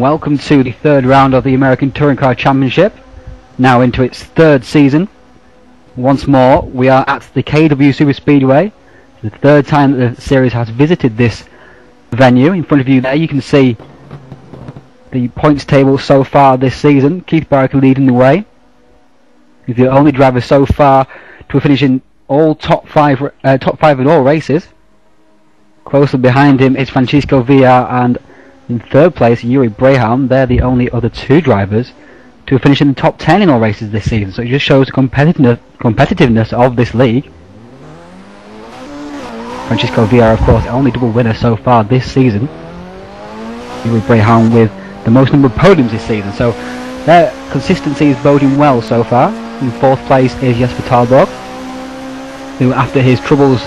welcome to the third round of the American Touring Car Championship, now into its third season. Once more, we are at the KW SuperSpeedway, the third time that the series has visited this venue. In front of you there you can see the points table so far this season. Keith Barrick leading the way. He's the only driver so far to finish in all top five in all races. Closely behind him is Francisco Villar, and in third place Yuri Braham. They're the only other two drivers to finish in the top 10 in all races this season, so it just shows the competitiveness of this league. Francisco Villar, of course, the only double winner so far this season. Yuri Braham with the most number of podiums this season, so their consistency is boding well so far. In fourth place is Jesper Talborg, who after his troubles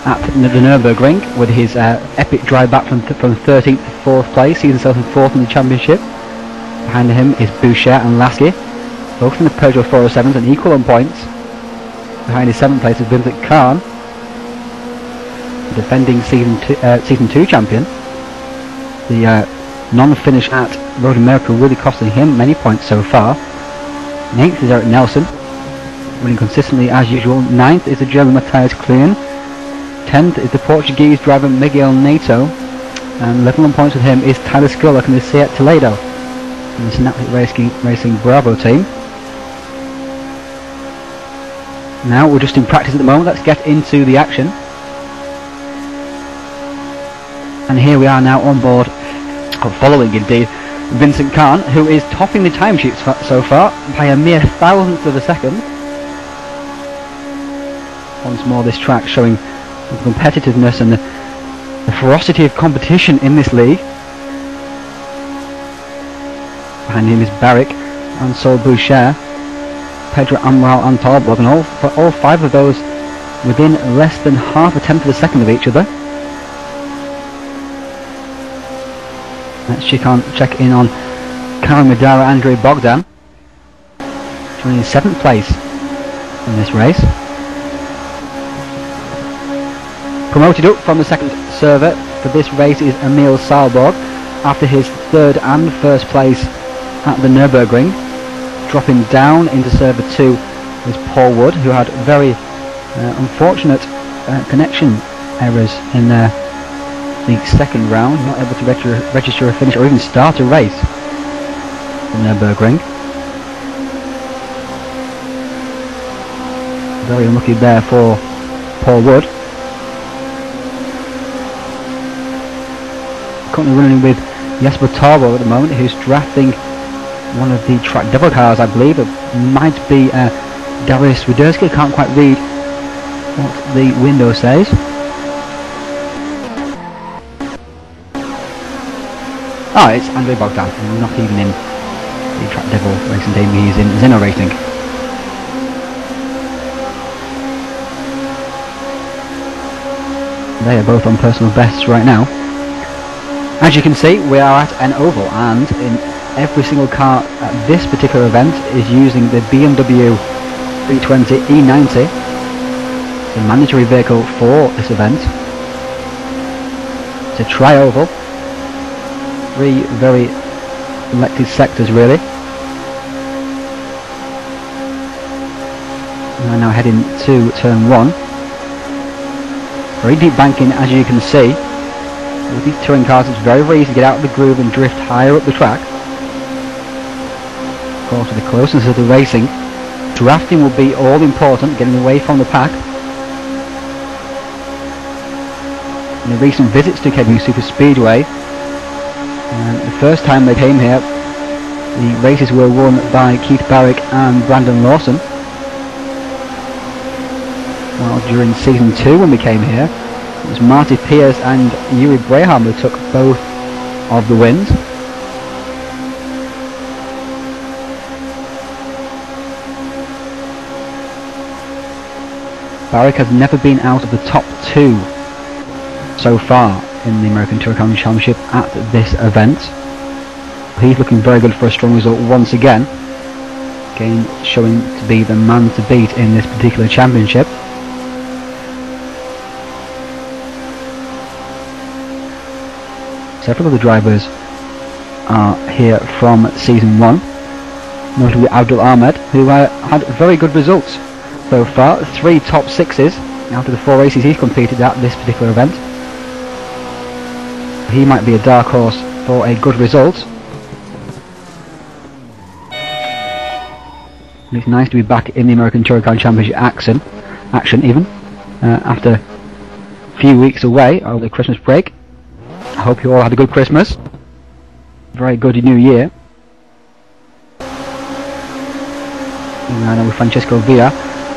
at the Nürburgring with his epic drive back from 13th to 4th place, sees himself in 4th in the championship. Behind him is Boucher and Lasky, both in the Peugeot 407s and equal on points. Behind his 7th place is Vincent Kahn, the defending season 2 champion. The non-finish at Road America really costing him many points so far. 8th is Eric Nelson, winning consistently as usual. 9th is the German Matthias Klein. 10th is the Portuguese driver Miguel Neto, and level on points with him is Tyler Scullock in the Seat Toledo in the Synaptic Racing Bravo team. Now we're just in practice at the moment. Let's get into the action. And here we are now on board, or following indeed, Vincent Kahn, who is topping the timesheets so far by a mere thousandth of a second. Once more this track showing the competitiveness and the ferocity of competition in this league. Behind him is Barrick and Saul Boucher, Pedro Amaral and Talborg, and all five of those within less than half a tenth of a second of each other. Let's check in on Karen Madara and Andrei Bogdan, joining in 7th place in this race. Promoted up from the second server for this race is Emil Salborg, after his third and first place at the Nürburgring. Dropping down into server 2 is Paul Wood, who had very unfortunate connection errors in the second round, not able to register a finish or even start a race at the Nürburgring. Very unlucky there for Paul Wood. Currently running with Jesper Talborg at the moment, who's drafting one of the track double cars, I believe. It might be Darius Widerski. Can't quite read what the window says. Oh, it's Andrei Bogdan, not even in the track devil racing team, he's in Zeno Racing. They are both on personal bests right now. As you can see, we are at an oval, and in every single car at this particular event is using the BMW 320 E90, the mandatory vehicle for this event. It's a tri-oval, 3 very elected sectors really. We are now heading to turn 1. Very deep banking, as you can see. With these touring cars it's very easy to get out of the groove and drift higher up the track. Of course, with the closeness of the racing, drafting will be all important, getting away from the pack. In the recent visits to KW SuperSpeedway, the first time they came here, the races were won by Keith Barrick and Brandon Lawson. While during season 2 when we came here, it was Marty Pierce and Yuri Braham who took both of the wins. Barrick has never been out of the top 2 so far in the American Touring Car Championship at this event. He's looking very good for a strong result once again. Again, showing to be the man to beat in this particular championship. Several of the drivers are here from season 1, notably Abdul Ahmed, who had very good results so far. 3 top 6s after the 4 races he's competed at this particular event. He might be a dark horse for a good result. And it's nice to be back in the American Touring Car Championship action even after a few weeks away over the Christmas break. I hope you all had a good Christmas. Very good New Year. And I know with Francisco Villa,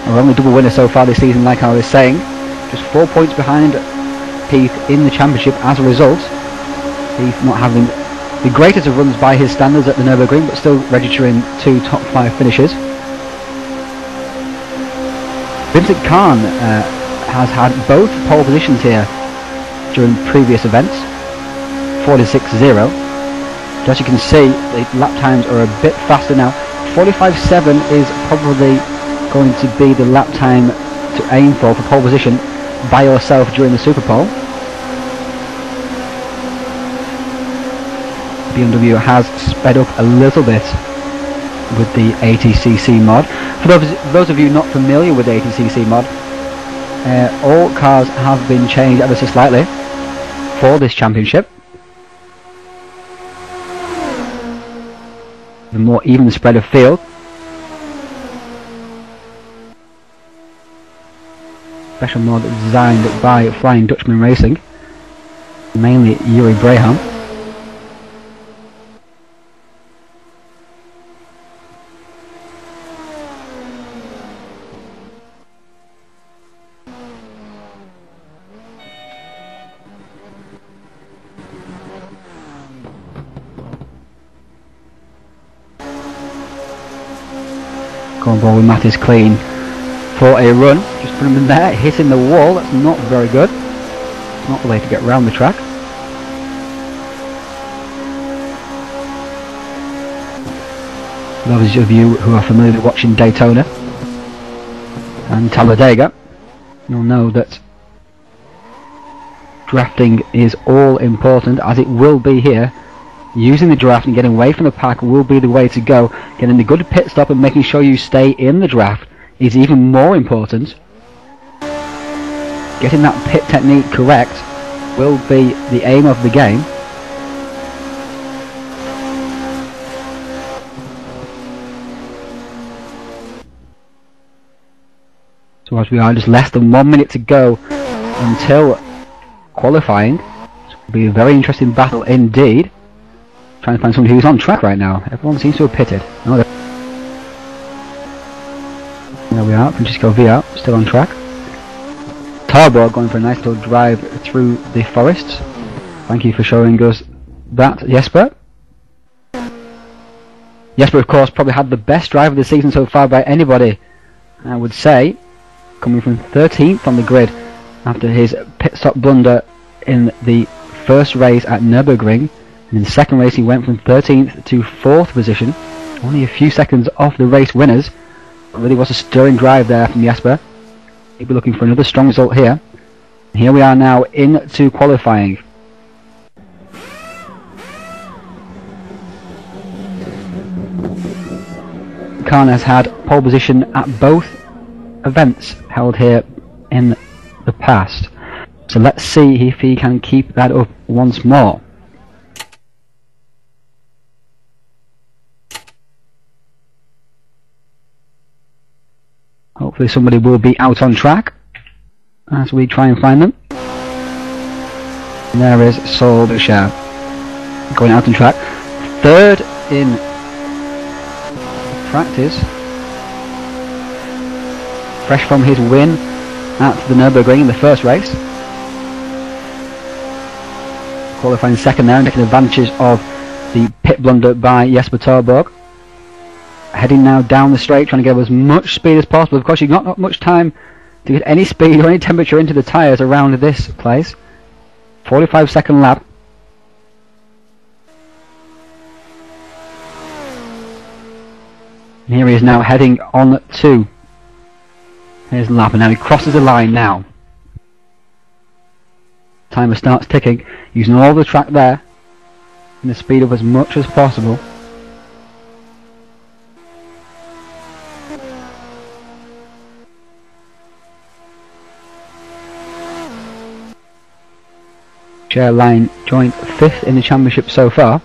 our only double winner so far this season, like I was saying, just 4 points behind Heath in the championship as a result. Heath not having the greatest of runs by his standards at the Nürburgring, but still registering 2 top 5 finishes. Vincent Khan has had both pole positions here during previous events, 46.0. As you can see, the lap times are a bit faster now. 45.7 is probably going to be the lap time to aim for pole position by yourself during the Super Pole. BMW has sped up a little bit with the ATCC mod. For those of you not familiar with the ATCC mod, all cars have been changed ever so slightly for this championship. The more even spread of field. Special mod designed by Flying Dutchman Racing, mainly Yuri Braham. Going ball with Mattis clean for a run. Just put him in there, hitting the wall. That's not very good. It's not the way to get around the track. Those of you who are familiar with watching Daytona and Talladega, you'll know that drafting is all important, as it will be here. Using the draft and getting away from the pack will be the way to go. Getting the good pit stop and making sure you stay in the draft is even more important. Getting that pit technique correct will be the aim of the game. So as we are just less than 1 minute to go until qualifying, it will be a very interesting battle indeed. Trying to find somebody who's on track right now. Everyone seems to have pitted. Oh, there we are, Francisco Villa still on track. Tarbo going for a nice little drive through the forests. Thank you for showing us that, Jesper. Jesper, of course, probably had the best drive of the season so far by anybody, I would say, coming from 13th on the grid after his pit stop blunder in the first race at Nürburgring. And in the second race he went from 13th to 4th position, only a few seconds off the race winners. It really was a stirring drive there from Jesper. He'll be looking for another strong result here. And here we are now into qualifying. Khan has had pole position at both events held here in the past. So let's see if he can keep that up once more. Hopefully somebody will be out on track as we try and find them. And there is Saul Bouchard going out on track. Third in practice. Fresh from his win at the Nürburgring in the first race. Qualifying second now and taking advantage of the pit blunder by Jesper Torborg. Heading now down the straight, trying to get as much speed as possible. Of course, you've not got much time to get any speed or any temperature into the tyres around this place. 45-second lap. And here he is now heading on to his lap, and now he crosses the line now. Timer starts ticking, using all the track there. and the speed up as much as possible. Share line joined 5th in the championship so far.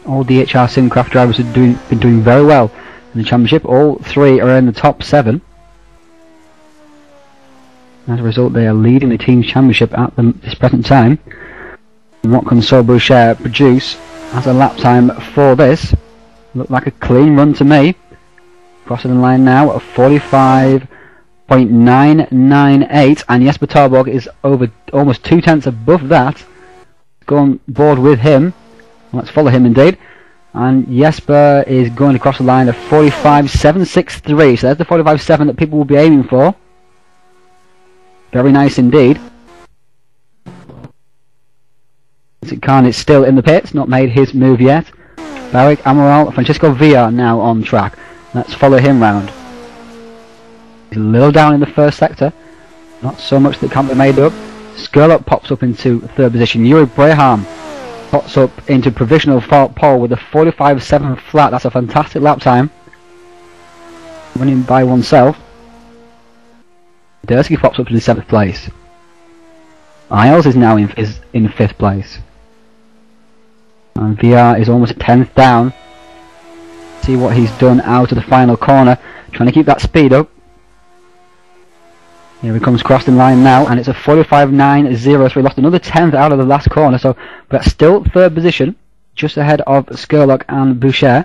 All DHR Simcraft drivers have been doing very well in the championship. All 3 are in the top 7. As a result, they are leading the team's championship at this present time. And what can Boucher produce as a lap time for this? Looked like a clean run to me. Crossing the line now at 45.998, and Jesper Tarborg is over almost 2/10 above that. Go on board with him. Let's follow him indeed. And Jesper is going to cross the line at 45.763. So there's the 45.7 that people will be aiming for. Very nice indeed. Khan is still in the pits, not made his move yet. Barrick, Amaral, Francisco Villa now on track. Let's follow him round. He's a little down in the first sector. Not so much that can't be made up. Skurlock pops up into 3rd position. Yuri Braham pops up into provisional pole with a 45.7 flat. That's a fantastic lap time. Running by oneself. Dursky pops up to the 7th place. Isles is now in 5th place. And VR is almost 10th down. See what he's done out of the final corner. Trying to keep that speed up. Here he comes crossing line now, and it's a 45.90, so we lost another 10th out of the last corner, so but still 3rd position, just ahead of Skurlock and Boucher.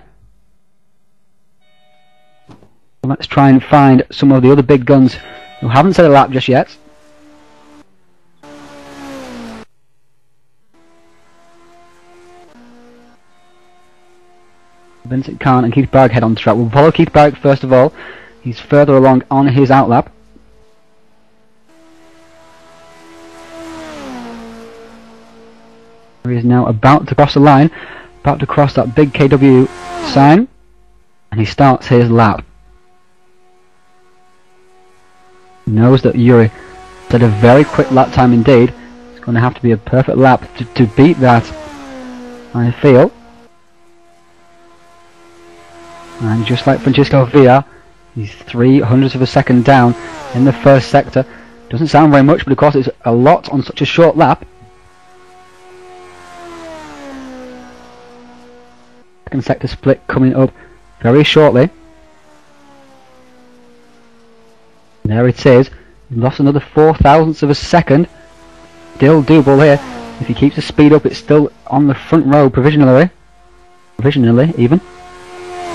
Let's try and find some of the other big guns who haven't set a lap just yet. Vincent Khan and Keith Barrick head on the track. We'll follow Keith Barrick first of all. He's further along on his outlap. He is now about to cross the line, about to cross that big KW sign, and he starts his lap. He knows that Yuri set a very quick lap time indeed. It's going to have to be a perfect lap to beat that, I feel. And just like Francisco Villa, he's 3/100ths of a second down in the first sector. Doesn't sound very much, but of course it's a lot on such a short lap. Second sector split coming up very shortly. There it is. He lost another 4/1000ths of a second. Still doable here. If he keeps the speed up, it's still on the front row provisionally even.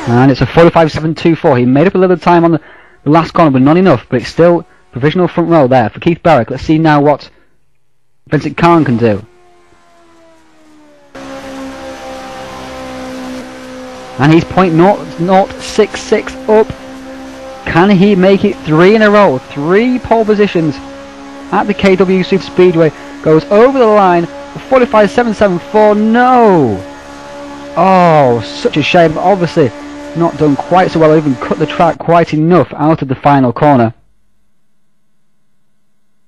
And it's a 45.724. He made up a little time on the last corner, but not enough. But it's still provisional front row there for Keith Barrick. Let's see now what Vincent Khan can do. And he's .0066 up. Can he make it 3 in a row? 3 pole positions at the KW SuperSpeedway. Goes over the line for 45.774. No! Oh, such a shame. Obviously not done quite so well, even cut the track quite enough out of the final corner.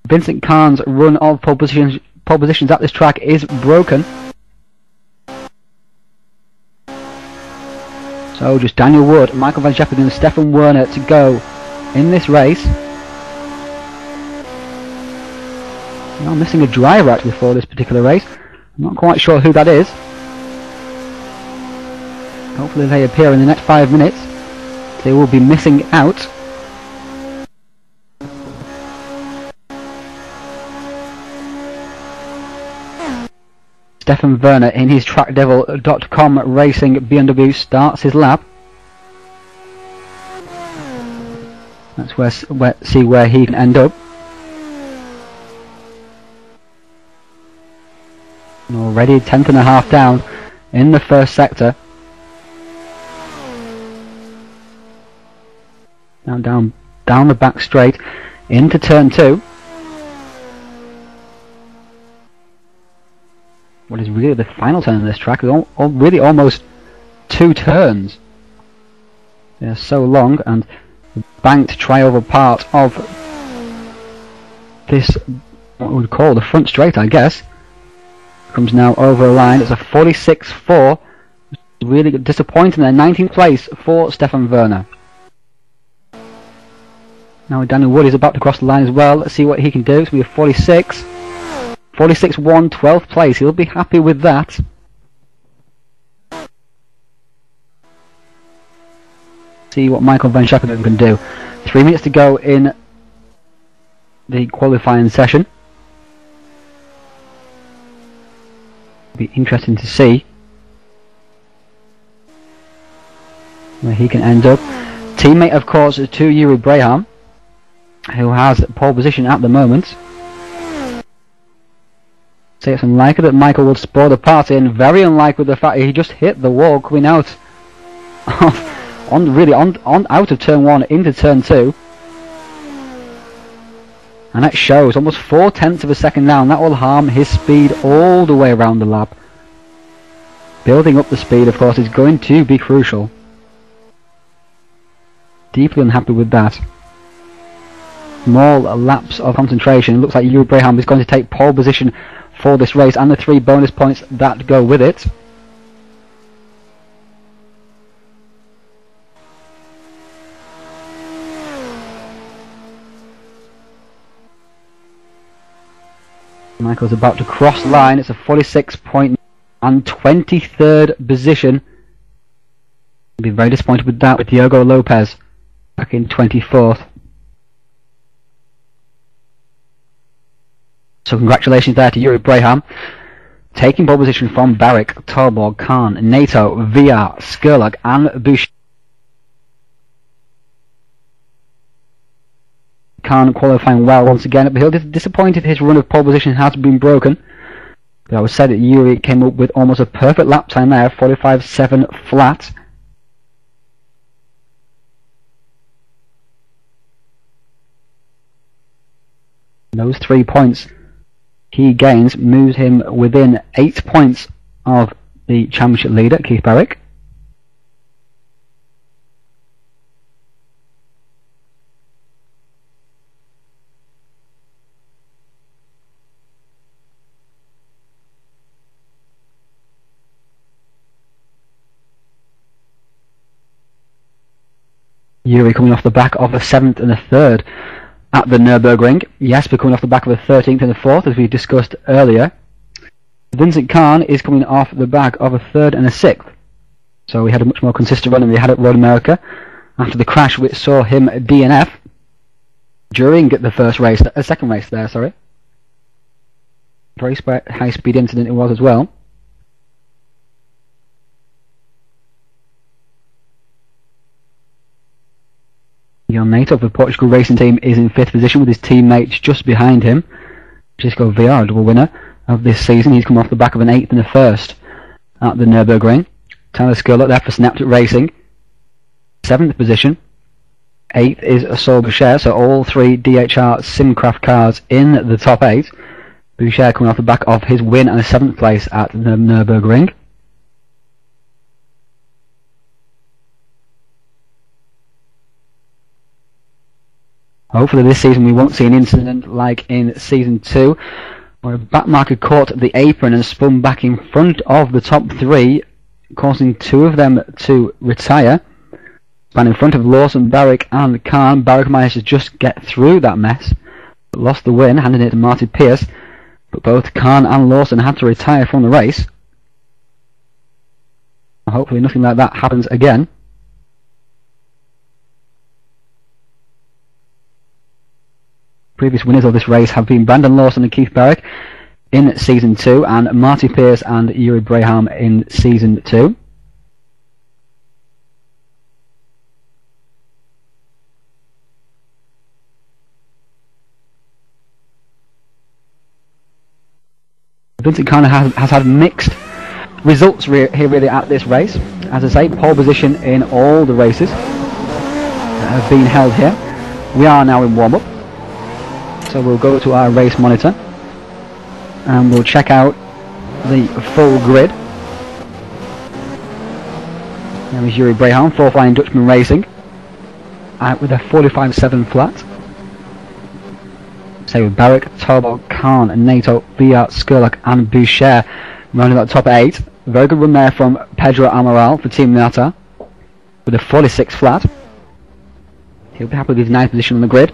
Vincent Khan's run of pole positions at this track is broken. So just Daniel Wood, Michael Van Sheppard and Stefan Werner to go in this race. I'm missing a driver actually for this particular race. I'm not quite sure who that is. Hopefully they appear in the next 5 minutes. They will be missing out. Stefan Werner in his TrackDevil.com Racing BMW starts his lap. That's see where he can end up. And already 10th and a half down in the first sector. Now down the back straight into turn 2. What is really the final turn of this track is really almost 2 turns. They're so long, and the banked tri-oval part of this, what we would call the front straight, I guess, Comes now over the line. It's a 46.4. Really disappointing there. 19th place for Stefan Werner. Now Daniel Wood is about to cross the line as well. Let's see what he can do. It's going to be a 46. 46.1, 12th place. He'll be happy with that. See what Michael Van Schappen can do. 3 minutes to go in the qualifying session. Be interesting to see where he can end up. Teammate, of course, to Yuri Braham, who has pole position at the moment. So it's unlikely that Michael will spoil the party, and very unlikely the fact that he just hit the wall coming out of, out of turn 1 into turn 2. And that shows almost 4/10 of a second down. That will harm his speed all the way around the lap. Building up the speed, of course, is going to be crucial. Deeply unhappy with that. Small lapse of concentration. It looks like Yuri Braham is going to take pole position for this race and the 3 bonus points that go with it. Michael's about to cross the line. It's a 46 point and 23rd position. I'll be very disappointed with that, with Diogo Lopez back in 24th. So congratulations there to Yuri Braham, taking pole position from Barrick, Torborg, Khan, Nato, VR, Skurlock and Boucher. Khan qualifying well once again, but he'll be disappointed his run of pole position has been broken. But I would say that Yuri came up with almost a perfect lap time there, 45.7 flat. Those 3 points he gains moves him within 8 points of the championship leader, Keith Barrick. Yuri coming off the back of a 7th and a 3rd at the Nürburgring. Jesper coming off the back of a 13th and a 4th, as we discussed earlier. Vincent Khan is coming off the back of a 3rd and a 6th. So we had a much more consistent run than we had at Road America after the crash which saw him DNF during the second race there, sorry. Very high speed incident it was as well. Jan Nato of the Portugal racing team is in 5th position with his teammates just behind him. Francisco Villar, double winner of this season. He's come off the back of an 8th and a 1st at the Nürburgring. Tyler Skurlock there for Synaptic Racing, 7th position. 8th is Saul Boucher, so all 3 DHR Simcraft cars in the top 8. Boucher coming off the back of his win and a 7th place at the Nürburgring. Hopefully this season we won't see an incident like in Season 2, where a backmarker caught the apron and spun back in front of the top 3, causing 2 of them to retire. Span in front of Lawson, Barrick and Khan. Barrick managed to just get through that mess, but lost the win, handing it to Marty Pierce. But both Khan and Lawson had to retire from the race. Hopefully nothing like that happens again. Previous winners of this race have been Brandon Lawson and Keith Barrick in Season 2 and Marty Pierce and Yuri Braham in Season 2. Vincent Khan has had mixed results here really at this race. As I say, pole position in all the races that have been held here. We are now in warm-up. So we'll go to our race monitor and we'll check out the full grid. There is Yuri Braham, 4th line Dutchman Racing, with a 45.7 flat. say with Barrick, Tobol, Khan, Nato, Biart, Skurlock and Boucher rounding that top 8. Very good run there from Pedro Amaral for Team Nata with a 46 flat. He'll be happy with his 9th position on the grid.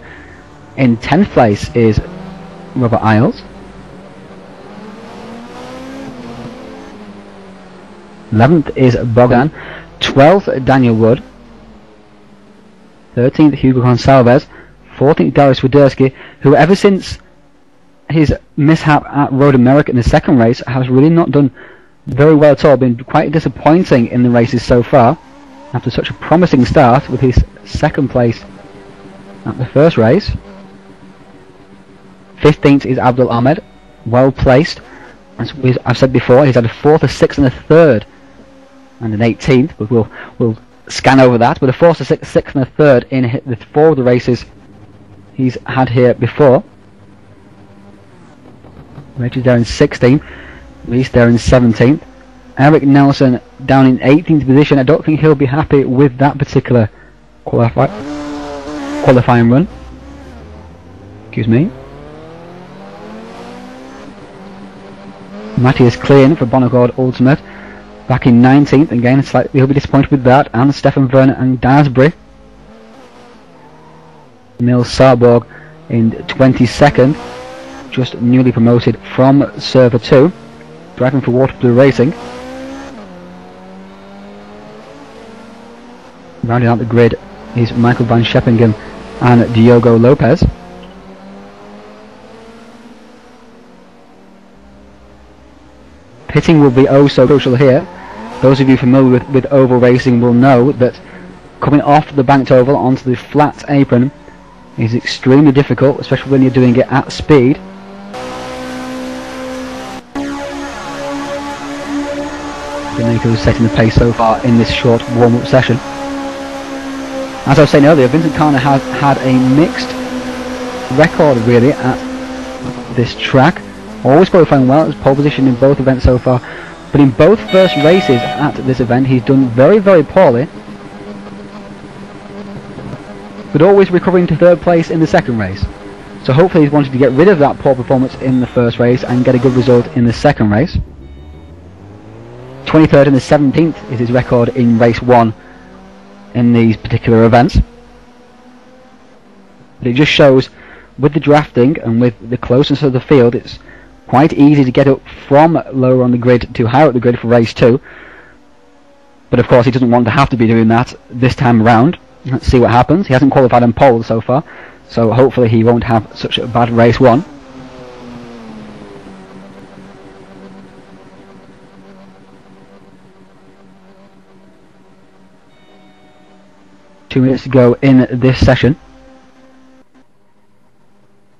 In 10th place is Robert Isles. 11th is Bogdan. 12th Daniel Wood. 13th Hugo Gonsalves. 14th Darius Widerski, who ever since his mishap at Road America in the second race has really not done very well at all, been quite disappointing in the races so far after such a promising start with his 2nd place at the first race. 15th is Abdul Ahmed, well placed. As I've said before, he's had a 4th, a 6th and a 3rd and an 18th, but we'll scan over that, but a 4th, a 6th, 6th and a 3rd in the 4 of the races he's had here before. Reggie's there in 16th, Reese there in 17th. Eric Nelson down in 18th position. I don't think he'll be happy with that particular qualifying run. Excuse me. Matthias Klein for Bonnegaard Ultimate back in 19th. Again, he'll be disappointed with that. And Stefan Werner and Dasbury. Emil Sarborg in 22nd, just newly promoted from Server 2, driving for Waterblue Racing. Rounding out the grid is Michael van Scheppingen and Diogo Lopez. Pitting will be oh so crucial here. Those of you familiar with oval racing will know that coming off the banked oval onto the flat apron is extremely difficult, especially when you're doing it at speed. Donato is setting the pace so far in this short warm-up session. As I was saying earlier, Vincent Karner has had a mixed record really at this track. Always qualifying well, as pole position in both events so far, but in both first races at this event he's done very, very poorly, but always recovering to 3rd place in the second race. So hopefully he's wanted to get rid of that poor performance in the first race and get a good result in the second race. 23rd and the 17th is his record in race 1 in these particular events. But it just shows with the drafting and with the closeness of the field, it's quite easy to get up from lower on the grid to higher up the grid for race 2. But of course he doesn't want to have to be doing that this time around. Let's see what happens. He hasn't qualified on pole so far, so hopefully he won't have such a bad race 1. Two minutes to go in this session.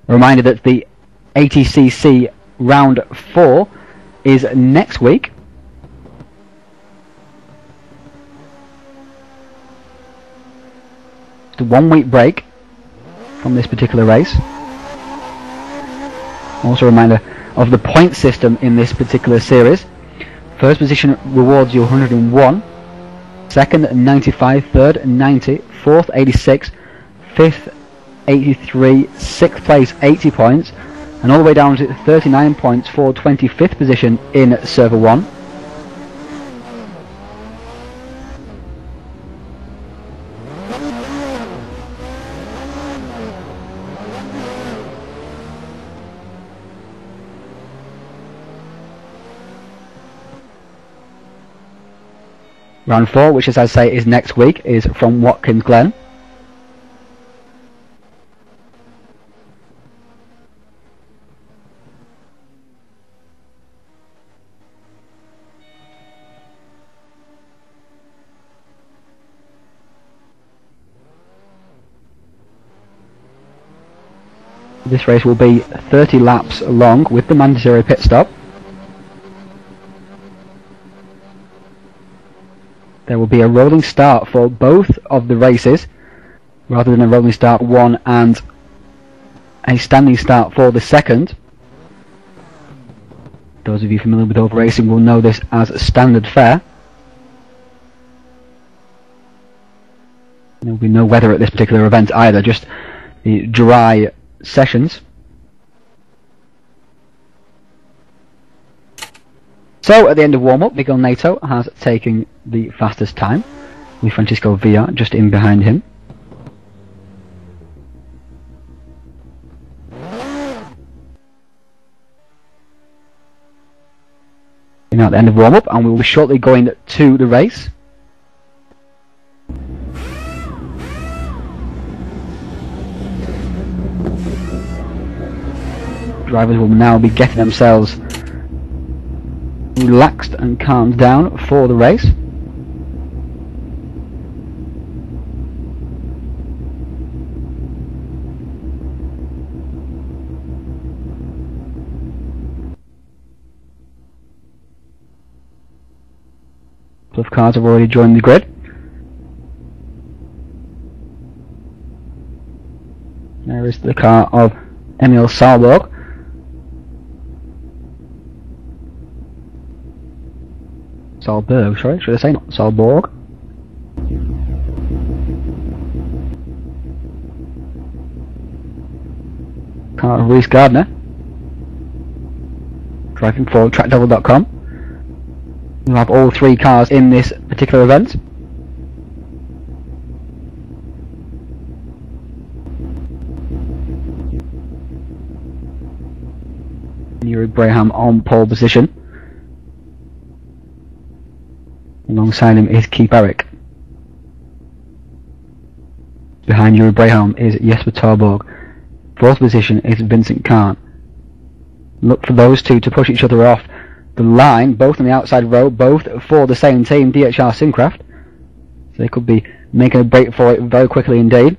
A reminder that the ATCC round 4 is next week. It's a 1 week break from this particular race. Also a reminder of the point system in this particular series. First position rewards you 101, second 95, third 90, fourth 86, fifth 83, sixth place 80 points, and all the way down to 39 points for 25th position in Server 1. Round 4, which as I say is next week, is from Watkins Glen. This race will be 30 laps long with the mandatory pit stop. There will be a rolling start for both of the races, rather than a rolling start 1 and a standing start for the second. Those of you familiar with oval racing will know this as standard fare. There will be no weather at this particular event either, just the dry sessions. So at the end of warm-up, Miguel Neto has taken the fastest time, with Francisco Villa just in behind him. Now at the end of warm-up, and we will be shortly going to the race. Drivers will now be getting themselves relaxed and calmed down for the race. A couple of cars have already joined the grid. There is the car of Emil Salborg. Salberg, sorry, should I say not Salborg? Car of Reese Gardner, driving for TrackDevil.com. We'll have all three cars in this particular event. Yuri Braham on pole position. Alongside him is Keith Barrick. Behind Yuri Braham is Jesper Torborg. Fourth position is Vincent Kahn. Look for those two to push each other off the line, both on the outside row, both for the same team, DHR Simcraft. So they could be making a break for it very quickly indeed.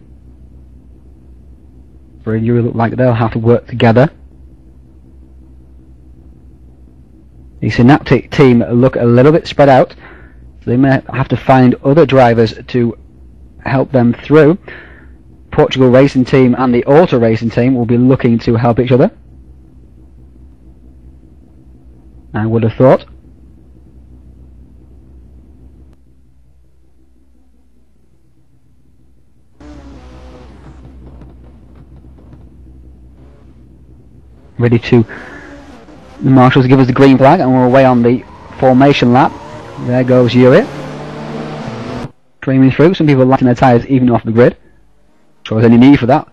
For Yuri, look like they'll have to work together. The Synaptic team look a little bit spread out, so they may have to find other drivers to help them through. Portugal Racing Team and the Auto Racing Team will be looking to help each other, I would have thought. Ready to... The marshals give us the green flag and we're away on the formation lap. There goes Yuri. Streaming through, some people lighting their tyres even off the grid. Sure there's any need for that.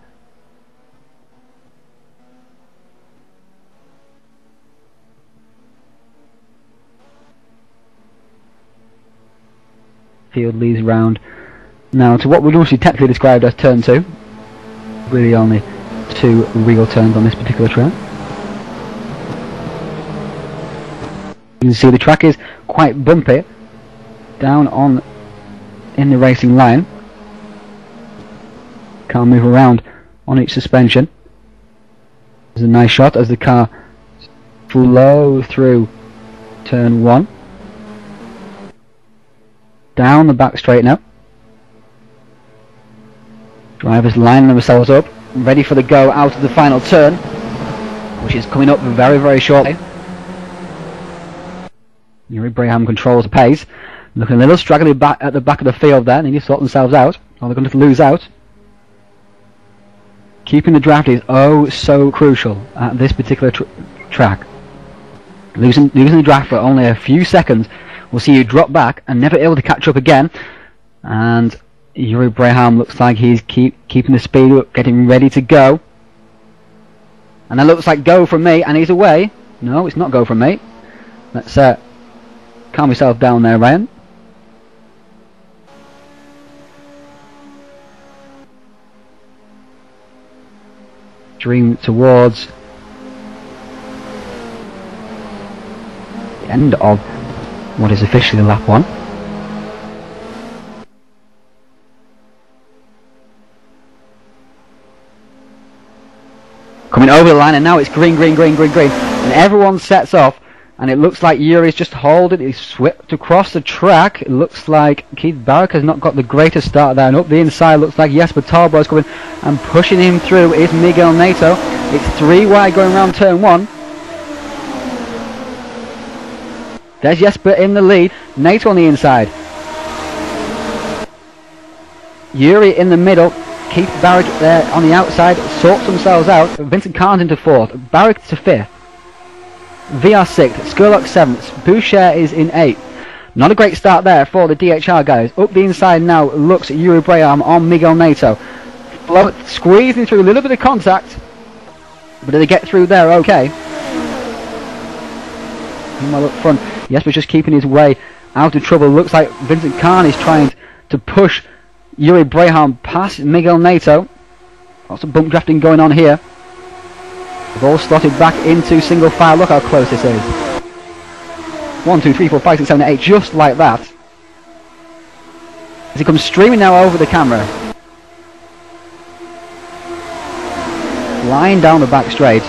Field leads round now to what would also be technically described as turn 2. Really only 2 real turns on this particular track. You can see the track is quite bumpy down on in the racing line. Can't move around on each suspension. There's a nice shot as the car flows through turn 1. Down the back straight now. Drivers lining themselves up, ready for the go out of the final turn, which is coming up very, very shortly. Yuri Braham controls the pace, looking a little straggly back at the back of the field there. They need to sort themselves out, or they're going to lose out. Keeping the draft is oh so crucial at this particular track. Losing the draft for only a few seconds will see you drop back and never able to catch up again. And Yuri Braham looks like he's keeping the speed up, getting ready to go. And that looks like go from me, and he's away. No, it's not go from me. Let's calm yourself down there, Ryan. Dream towards the end of what is officially lap 1. Coming over the line, and now it's green, green, green, green, green, and everyone sets off. And it looks like Yuri's just holding. He's swept across the track. It looks like Keith Barrick has not got the greatest start there. And up the inside looks like Jesper Torborg's coming. And pushing him through is Miguel Neto. It's 3 wide going around turn 1. There's Jesper in the lead. Neto on the inside. Yuri in the middle. Keith Barrick there on the outside. Sorts themselves out. Vincent Kahn's into 4th. Barrick to 5th. VR 6th, Skurlock 7th, Boucher is in 8th. Not a great start there for the DHR guys. Up the inside now looks Yuri Braham on Miguel Nato. Squeezing through, a little bit of contact. But do they get through there okay? Meanwhile up front, Jesper's just keeping his way out of trouble. Looks like Vincent Khan is trying to push Yuri Braham past Miguel Nato. Lots of bump drafting going on here. They've all slotted back into single file. Look how close this is. 1, 2, 3, 4, 5, 6, 7, 8, just like that. As he comes streaming now over the camera. Flying down the back straight.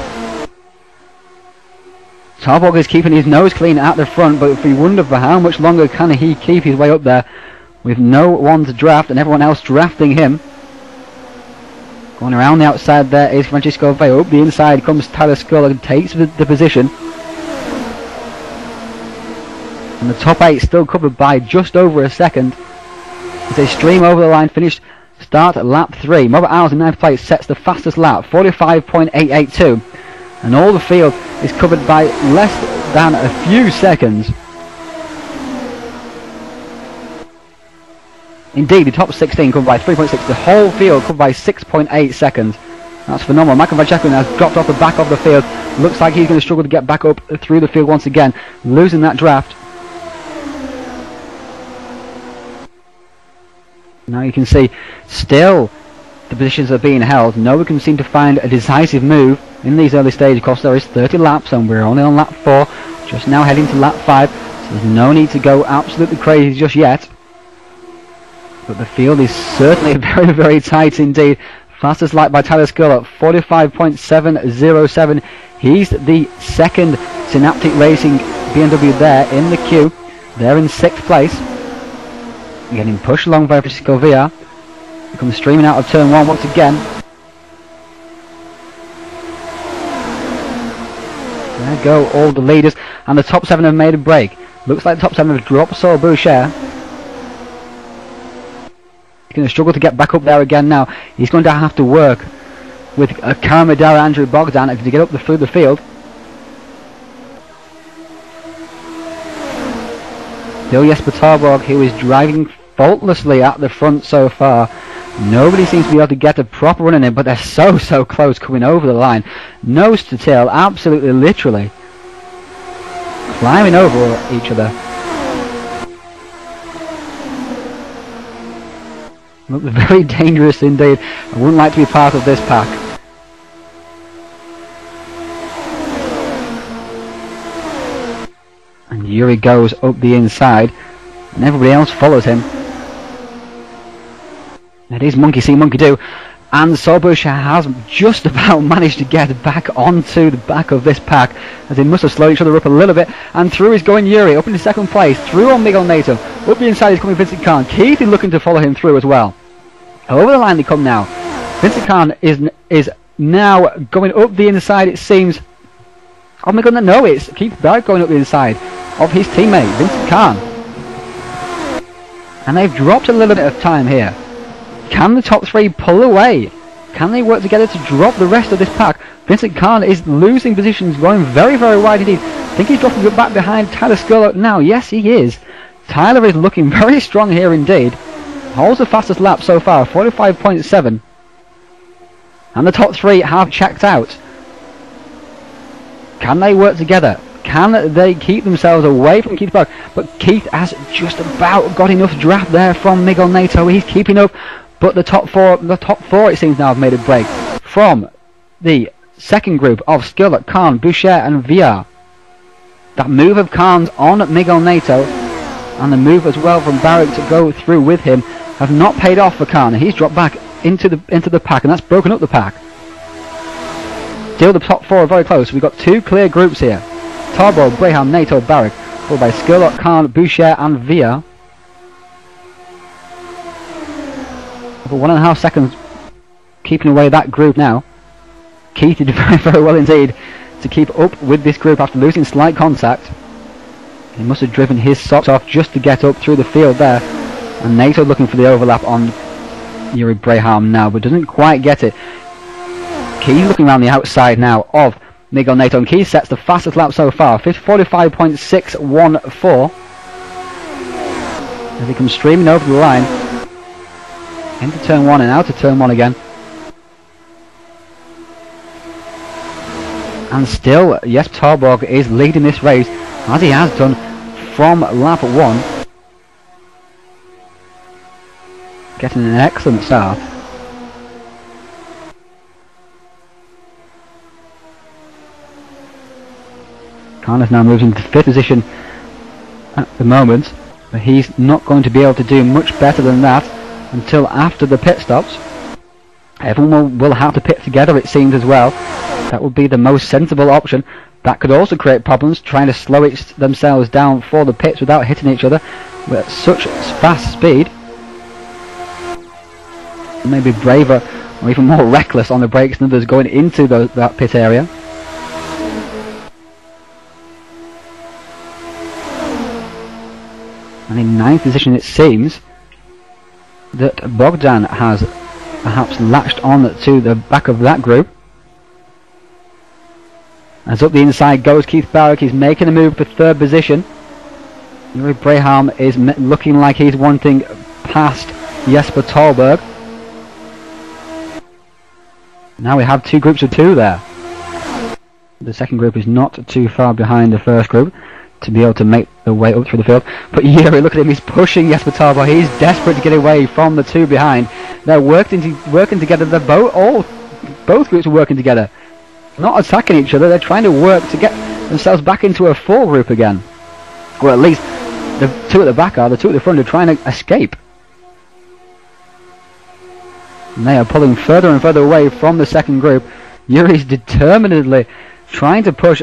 Tarborg is keeping his nose clean at the front, but if we wonder for how much longer can he keep his way up there with no one to draft and everyone else drafting him. Going around the outside there is Francisco Veo. Up the inside comes Tyler Scull and takes the position. And the top 8 still covered by just over a second. As they stream over the line, finished start at lap 3. Robert Isles in 9th place sets the fastest lap, 45.882. And all the field is covered by less than a few seconds. Indeed, the top 16 covered by 3.6. The whole field covered by 6.8 seconds. That's phenomenal. Michael Vachekin has dropped off the back of the field. Looks like he's going to struggle to get back up through the field once again, losing that draft. Now you can see still the positions are being held. No one can seem to find a decisive move in these early stages. Of course, there is 30 laps and we're only on lap 4, just now heading to lap 5, so there's no need to go absolutely crazy just yet. But the field is certainly very, very tight indeed. Fastest lap by Tyler Skull at 45.707. He's the second Synaptic Racing BMW there in the queue. They're in 6th place. Getting pushed along by Francisco Villa. He comes streaming out of turn 1 once again. There go all the leaders, and the top 7 have made a break. Looks like the top 7 have dropped Saul Boucher. He's going to struggle to get back up there again now. He's going to have to work with Karamadara Andrew Bogdan to get up through the field. Still Jesper Tarborg, who is driving faultlessly at the front so far. Nobody seems to be able to get a proper run in it, but they're so close coming over the line. Nose to tail, absolutely literally. Climbing over each other. Look, very dangerous indeed. I wouldn't like to be part of this pack. And Yuri goes up the inside, and everybody else follows him. It is monkey see, monkey do, and Sorbush has just about managed to get back onto the back of this pack, as they must have slowed each other up a little bit. And through is going Yuri, up into 2nd place, through on Miguel Nato. Up the inside is coming Vincent Khan. Keith is looking to follow him through as well. Over the line they come now. Vincent Khan is now going up the inside, it seems. Oh my god, no, it's Keith Barrett going up the inside of his teammate, Vincent Khan. And they've dropped a little bit of time here. Can the top 3 pull away? Can they work together to drop the rest of this pack? Vincent Khan is losing positions, going very, very wide indeed. I think he's dropping back behind Tyler Scullo now. Yes, he is. Tyler is looking very strong here indeed. Holds the fastest lap so far, 45.7. And the top 3 have checked out. Can they work together? Can they keep themselves away from Keith Barrett? But Keith has just about got enough draft there from Miguel Nato. He's keeping up. But the top four it seems now have made a break from the second group of Skillet, Khan, Boucher and VR. That move of Khan's on Miguel Nato and the move as well from Barrett to go through with him have not paid off for Khan. He's dropped back into the pack, and that's broken up the pack. Still the top 4 are very close. We've got 2 clear groups here. Tarbo, Braham, Nato, Barrett, followed by Skillet, Khan, Boucher and VR. For 1.5 seconds keeping away that group now. Keith did very, very well indeed to keep up with this group after losing slight contact. He must have driven his socks off just to get up through the field there. And Nato looking for the overlap on Yuri Braham now, but doesn't quite get it. Keith looking around the outside now of Miguel Neto, and Keith sets the fastest lap so far, 45.614. As he comes streaming over the line, into turn 1 and out of turn 1 again. And still, Jesper Tarborg is leading this race, as he has done from lap 1. Getting an excellent start. Carlos now moves into 5th position at the moment, but he's not going to be able to do much better than that until after the pit stops. Everyone will have to pit together, it seems, as well. That would be the most sensible option. That could also create problems, trying to slow themselves down for the pits without hitting each other with such fast speed. Maybe braver or even more reckless on the brakes than others going into that pit area. And in 9th position, it seems that Bogdan has perhaps latched on to the back of that group. As up the inside goes Keith Barrick, he's making a move for 3rd position. Yuri Braham is looking like he's wanting past Jesper Tarborg. Now we have 2 groups of 2 there. The second group is not too far behind the first group to be able to make the way up through the field. But Yuri, look at him, he's pushing Jesper Tarborg. He's desperate to get away from the 2 behind. They're working together. They're both groups are working together. Not attacking each other, they're trying to work to get themselves back into a 4 group again. Or at least the 2 at the back are, the 2 at the front are trying to escape. And they are pulling further and further away from the second group. Yuri's determinedly trying to push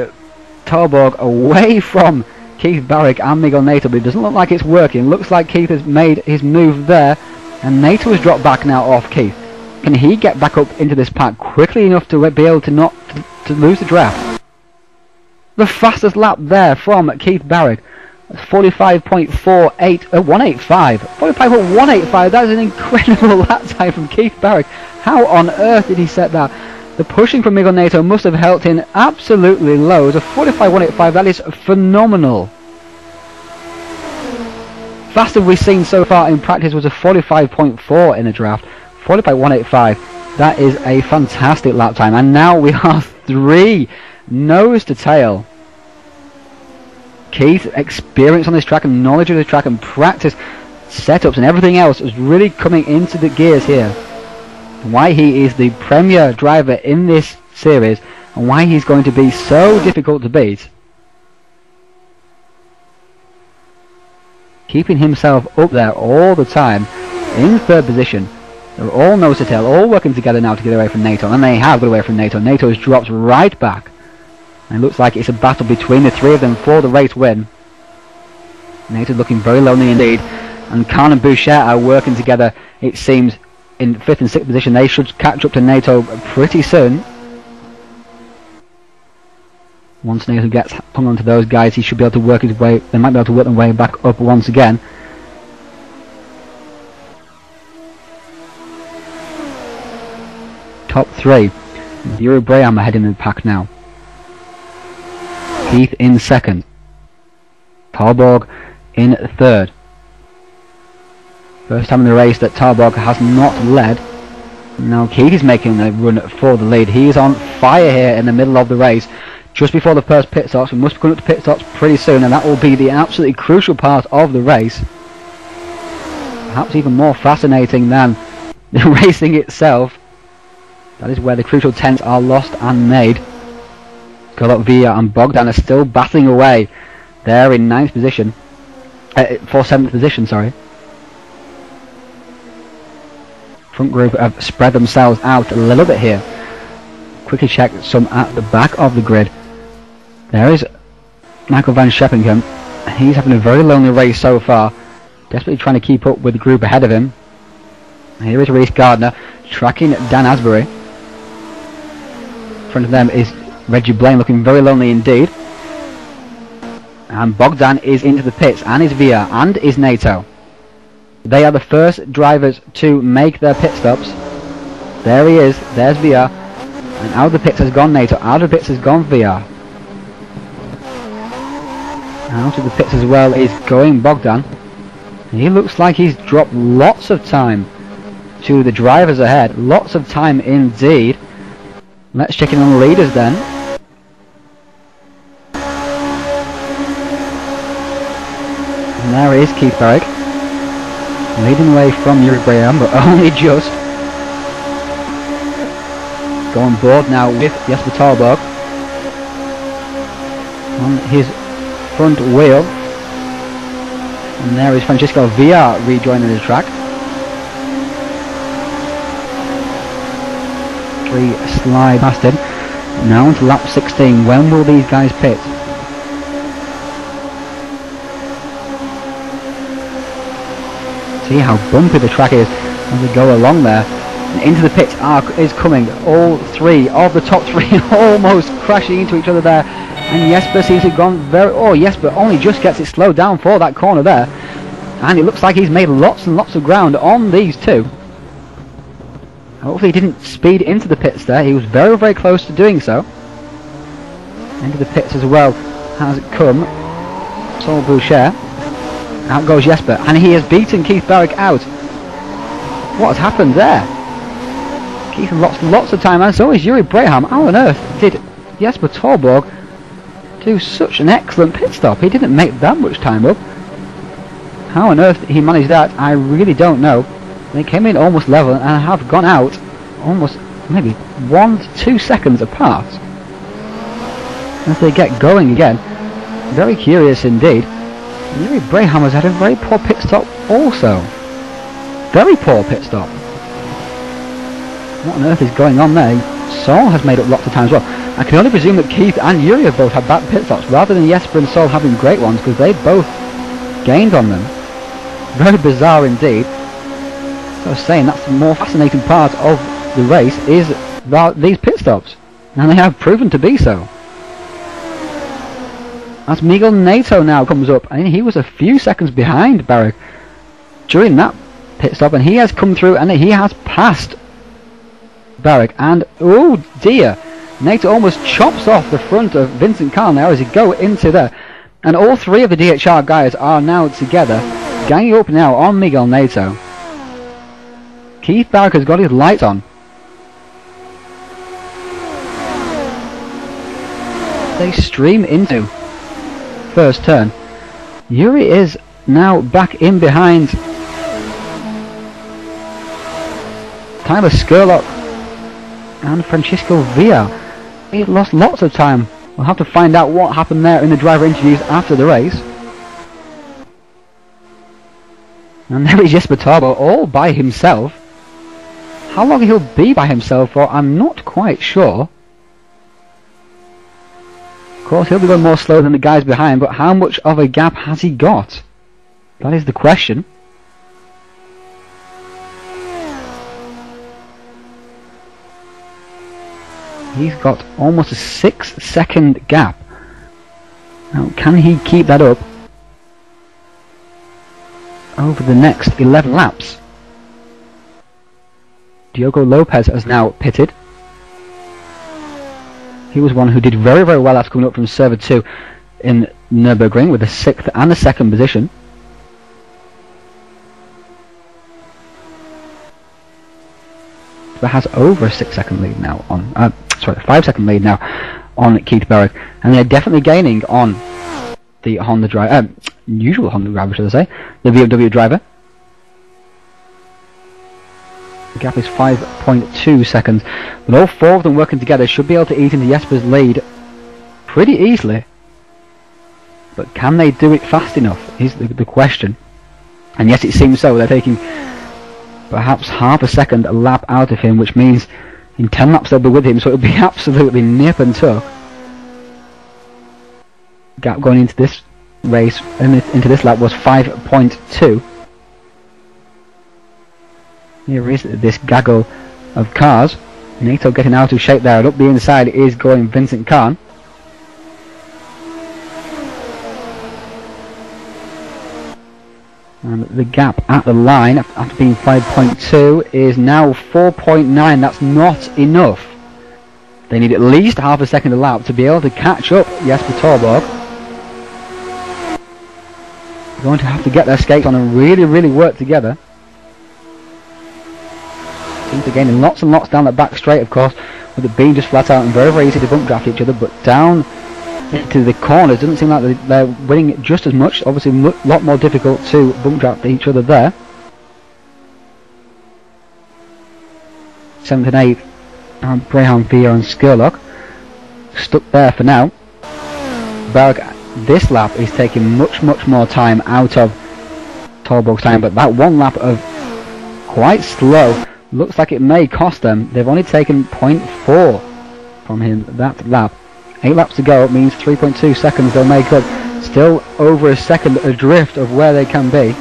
Tarborg away from Keith Barrick and Miguel Neto, but it doesn't look like it's working. Looks like Keith has made his move there, and Neto has dropped back now off Keith. Can he get back up into this pack quickly enough to be able to not to lose the draft? The fastest lap there from Keith Barrick, 45.185. 45.185. That is an incredible lap time from Keith Barrick. How on earth did he set that? The pushing from Miguel Neto must have helped in absolutely loads. A 45.185. That is phenomenal. Fastest we've seen so far in practice was a 45.4 in a draft. 40.185. That is a fantastic lap time, and now we are 3 nose to tail. Keith's experience on this track and knowledge of the track and practice setups and everything else is really coming into the gears here. Why he is the premier driver in this series and why he's going to be so difficult to beat. Keeping himself up there all the time in 3rd position. They're all nose to tail, all working together now to get away from Neto, and they have got away from Neto. Neto has dropped right back, and it looks like it's a battle between the 3 of them for the race win. Neto looking very lonely indeed, and Khan and Boucher are working together, it seems, in 5th and 6th position. They should catch up to Neto pretty soon. Once Neto gets hung onto those guys, he should be able to work his way, they might be able to work their way back up once again. Top 3. Yuri Braham ahead in the pack now. Keith in 2nd. Tarborg in 3rd. First time in the race that Tarborg has not led. Now Keith is making the run for the lead. He is on fire here in the middle of the race. Just before the first pit stops. We must be going up to pit stops pretty soon, and that will be the absolutely crucial part of the race. Perhaps even more fascinating than the racing itself. That is where the crucial tenths are lost and made. Golovia and Bogdan are still battling away. They're in 9th position. For 7th position, sorry. Front group have spread themselves out a little bit here. Quickly check some at the back of the grid. There is Michael van Scheppenkamp. He's having a very lonely race so far. Desperately trying to keep up with the group ahead of him. Here is Reece Gardner tracking Dan Asbury. In front of them is Reggie Blaine, looking very lonely indeed. And Bogdan is into the pits, and is Via, and is Nato. They are the first drivers to make their pit stops. There he is, there's Via, And out of the pits has gone NATO, out of the pits has gone VR. Out of the pits as well is going Bogdan. He looks like he's dropped lots of time to the drivers ahead. Lots of time indeed. Let's check in on the leaders then. And there is Keith Berwick, leading away from Yuri Braham, but only just. Going board now with Jesper Torborg on his front wheel. And there is Francisco Villa rejoining the track. 3 slide past him. Now on to lap 16. When will these guys pit? See how bumpy the track is as we go along there. And into the pits is coming all 3 of the top 3 almost crashing into each other there. And Jesper seems to have gone very... Oh, Jesper only just gets it slowed down for that corner there. And it looks like he's made lots and lots of ground on these 2. Hopefully he didn't speed into the pits there. He was very, very close to doing so. Into the pits as well has come Saul Boucher. Out goes Jesper. And he has beaten Keith Berwick out. What has happened there? Keith lost lots of time, and so is Yuri Braham. How on earth did Jesper Torborg do such an excellent pit stop? He didn't make that much time up. How on earth he managed that, I really don't know. They came in almost level and have gone out almost maybe 1 to 2 seconds apart. As they get going again, very curious indeed. Yuri Braham has had a very poor pit stop also. Very poor pit stop. What on earth is going on there? Saul has made up lots of times as well. I can only presume that Keith and Yuri have both had bad pit stops rather than Jesper and Saul having great ones, because they both gained on them. Very bizarre indeed. So I was saying that's the more fascinating part of the race is about these pit stops, and they have proven to be so. As Miguel Nato now comes up, and he was a few seconds behind Barrick during that pit stop, and he has come through and he has passed Barrick, and oh dear, Nato almost chops off the front of Vincent Carl now as he go into there, and all 3 of the DHR guys are now together, ganging up now on Miguel Nato. Keith Barrick has got his lights on. They stream into first turn. Yuri is now back in behind Tyler Skurlock and Francisco Villa. He lost lots of time. We'll have to find out what happened there in the driver interviews after the race. And there is Jesper Torborg all by himself. How long he'll be by himself for, I'm not quite sure. Of course, he'll be going more slow than the guys behind, but how much of a gap has he got? That is the question. He's got almost a 6-second gap. Now, can he keep that up over the next 11 laps? Diogo Lopez has now pitted. He was one who did very, very well after coming up from server 2 in Nürburgring with the 6th and the 2nd position. But has over a 6-second lead now on, 5-second lead now on Keith Berwick, and they're definitely gaining on the Honda driver, usual Honda driver, should I say, the BMW driver. The gap is 5.2 seconds, but all 4 of them working together should be able to eat into Jesper's lead pretty easily. But can they do it fast enough is the question. And yes, it seems so. They're taking perhaps half a second a lap out of him, which means in 10 laps they'll be with him, so it'll be absolutely nip and tuck. Gap going into this race, into this lap, was 5.2. Here is this gaggle of cars. Nato getting out of shape there, and up the inside is going Vincent Kahn. And the gap at the line, after being 5.2, is now 4.9. That's not enough They need at least half a second a lap to be able to catch up Jesper Torborg. They're going to have to get their skates on and really work together. Seems to be gaining lots and lots down that back straight, of course, with it being just flat out and very easy to bump draft each other, but down into the corners doesn't seem like they're winning it just as much. Obviously a lot more difficult to bump draft each other there. 7th and 8th are Greyhound, Via and Skurlock. Stuck there for now. Berg this lap is taking much more time out of Torborg's time, but that one lap of quite slow looks like it may cost them. They've only taken 0.4 from him that lap. 8 laps to go, it means 3.2 seconds they'll make up. Still over a second adrift of where they can be.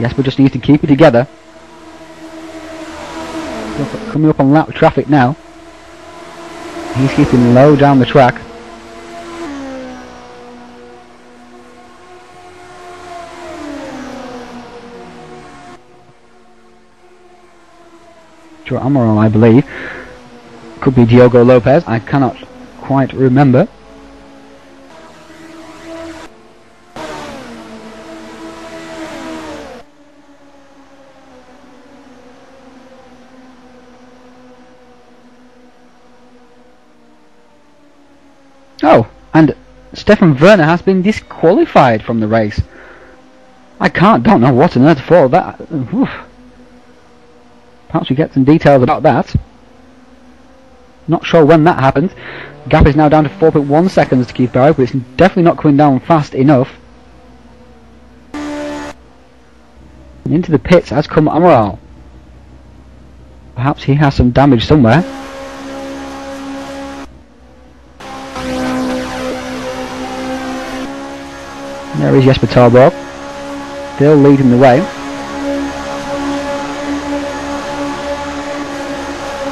Jesper just needs to keep it together. Coming up on lap traffic now. He's keeping low down the track. Joe Amaral, I believe. Could be Diogo Lopez, I cannot quite remember. Oh, and Stefan Werner has been disqualified from the race. I don't know what on earth for that. Oof. Perhaps we get some details about that. Not sure when that happened. Gap is now down to 4.1 seconds to Keith Barry, but it's definitely not coming down fast enough. And into the pits has come Amaral. Perhaps he has some damage somewhere. There is Jesper Torborg, still leading the way.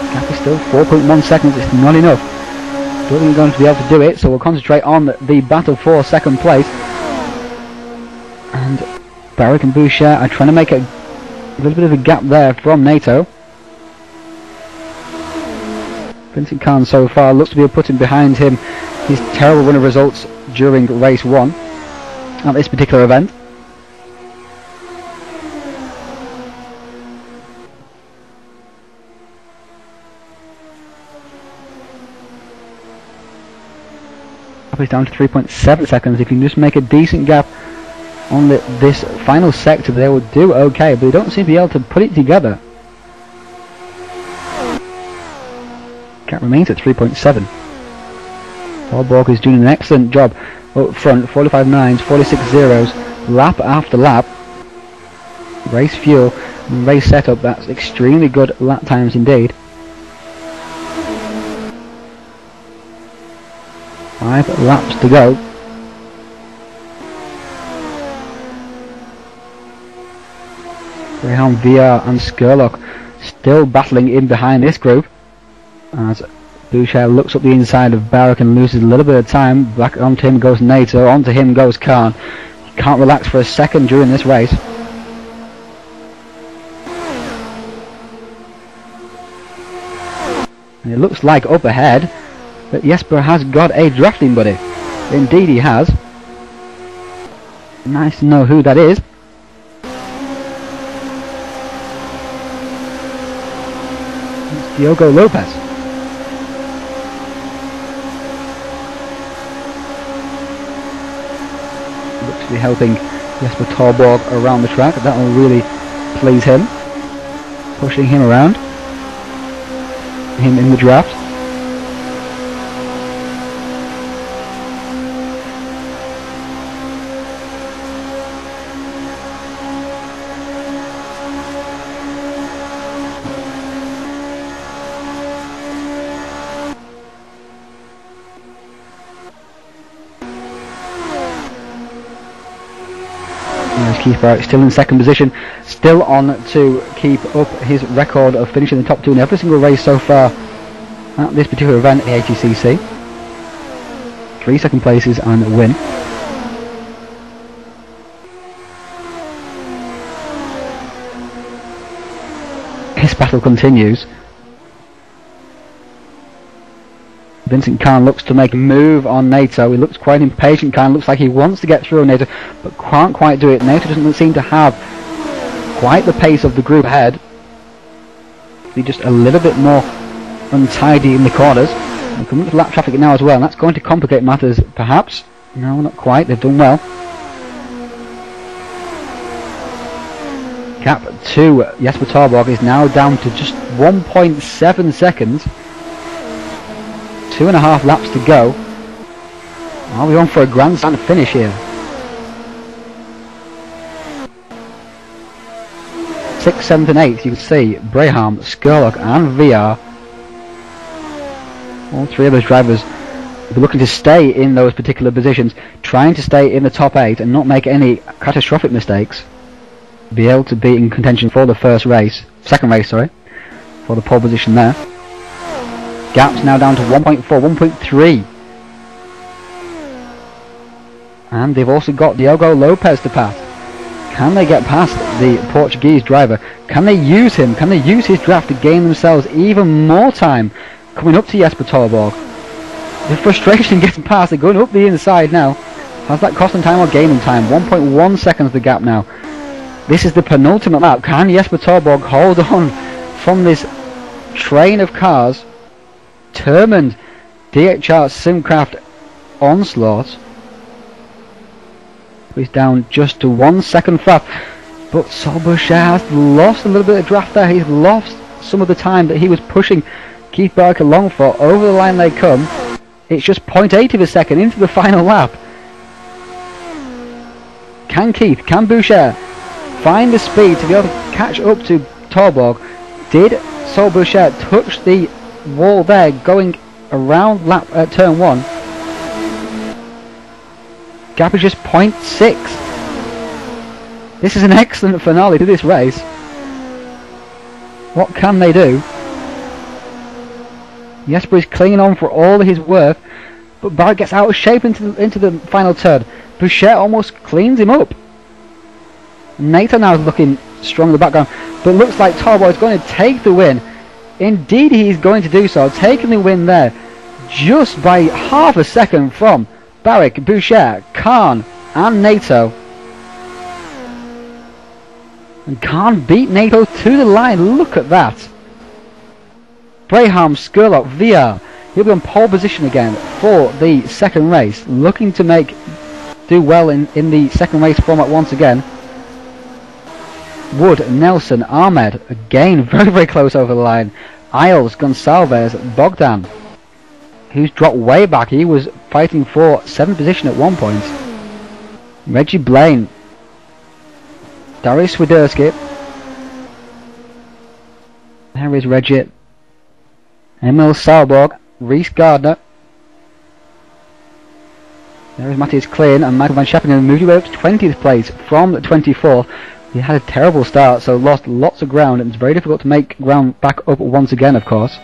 Gap is still 4.1 seconds, it's not enough. Don't think we're going to be able to do it, so we'll concentrate on the battle for second place. And Barrick and Boucher are trying to make a little bit of a gap there from NATO. Vincent Khan so far looks to be putting behind him his terrible run of results during race 1. At this particular event. Up is down to 3.7 seconds. If you can just make a decent gap on this final sector, they will do okay, but they don't seem to be able to put it together. Gap remains at 3.7. Torborg is doing an excellent job up front, 45 9s, 46 zeros, lap after lap. Race fuel and race setup, that's extremely good lap times indeed. 5 laps to go. Greyhound, VR and Skurlock still battling in behind this group as Boucher looks up the inside of Barrack and loses a little bit of time. Back onto him goes NATO, onto him goes Khan. He can't relax for a second during this race. And it looks like up ahead that Jesper has got a drafting buddy. Indeed he has. Nice to know who that is. It's Diogo Lopez. Be helping Jesper Torborg around the track. That will really please him. Pushing him around. Him in the draft. Keith Barrett still in second position, still on to keep up his record of finishing in the top 2 in every single race so far at this particular event, the ATCC. 3 second places and a win. This battle continues. Vincent Khan looks to make a move on NATO. He looks quite impatient. Khan looks like he wants to get through NATO, but can't quite do it. NATO doesn't seem to have quite the pace of the group ahead. He's just a little bit more untidy in the corners. And coming to lap traffic now as well, and that's going to complicate matters perhaps. No, not quite. They've done well. Gap to Jesper Torborg is now down to just 1.7 seconds. 2.5 laps to go. Are we on for a grandstand finish here? 6th, 7th and 8th, you can see Braham, Skurlock and VR. All three of those drivers will be looking to stay in those particular positions, trying to stay in the top 8 and not make any catastrophic mistakes. Be able to be in contention for the second race, for the pole position there. Gap's now down to 1.4, 1.3. And they've also got Diogo Lopez to pass. Can they get past the Portuguese driver? Can they use him? Can they use his draft to gain themselves even more time coming up to Jesper Torborg? The frustration getting past, they're going up the inside now. Has that cost them time or gained them time? 1.1 seconds the gap now. This is the penultimate lap. Can Jesper Torborg hold on from this train of cars? Determined DHR Simcraft onslaught. He's down just to 1 second flat, but Solberger has lost a little bit of draft there. He's lost some of the time that he was pushing Keith Barrick along for. Over the line they come. It's just 0.8 of a second into the final lap. Can Boucher find the speed to be able to catch up to Torborg? Did Solberger touch the wall there going around lap turn 1? Gap is just 0.6. This is an excellent finale to this race. What can they do? Jesper is clinging on for all his worth, but Barrett gets out of shape into the final turn. Boucher almost cleans him up. NATO now is looking strong in the background, but it looks like Torborg is going to take the win. Indeed he is going to do so, taking the win there just by half a second from Barrick, Boucher, Khan and NATO. And Khan beat NATO to the line. Look at that. Braham, Skurlock, VR. He'll be on pole position again for the second race, looking to do well in the second race format once again. Wood, Nelson, Ahmed, again very, very close over the line. Isles, Gonsalves, Bogdan, who's dropped way back. He was fighting for 7th position at one point. Reggie Blaine, Darius Swiderski. There is Reggie. Emil Sauerborg, Reese Gardner. There is Matthias Klein and Michael van Scheppingen, moved away up to 20th place from 24th. He had a terrible start, so lost lots of ground, and it's very difficult to make ground back up once again, of course.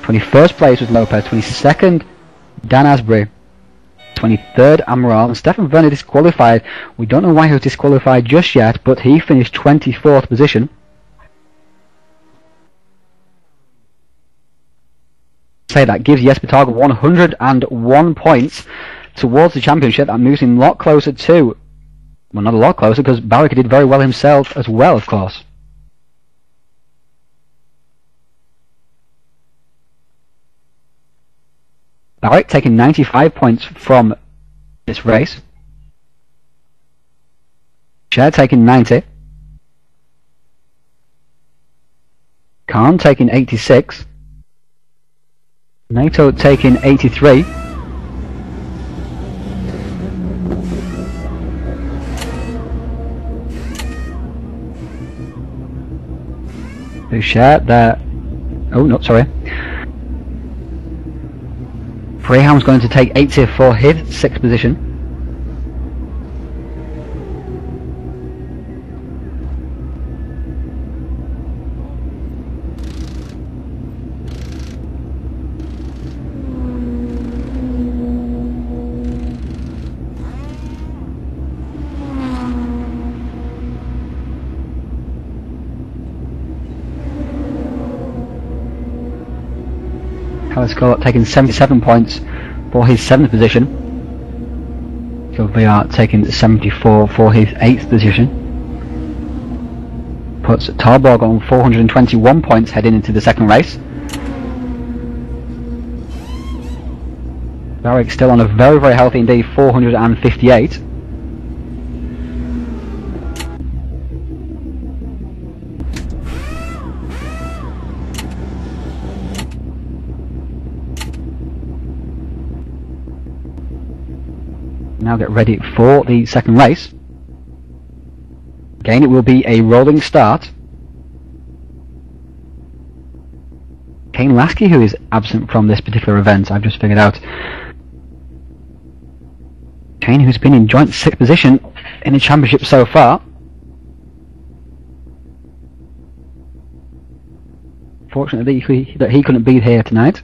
'21st place was Lopez, 22nd Dan Asbury, 23rd Amaral, and Stefan Werner disqualified. We don't know why he was disqualified just yet, but he finished 24th position. Say that gives Jesper Torborg 101 points towards the championship. That moves him a lot closer to, well, not a lot closer, because Barrick did very well himself as well, of course. Barrick taking 95 points from this race. Cher taking 90. Khan taking 86. NATO taking 83. Boucher there. Oh no, sorry. Braham's going to take 80 for his 6th position. Carlos Scarlett taking 77 points for his 7th position. So VR taking 74 for his 8th position. Puts Tarborg on 421 points heading into the second race. Barrick still on a very, very healthy indeed, 458. Now get ready for the second race. Again, it will be a rolling start. Kane Lasky, who is absent from this particular event, I've just figured out. Kane, who's been in joint 6th position in the championship so far. Fortunately that he couldn't be here tonight.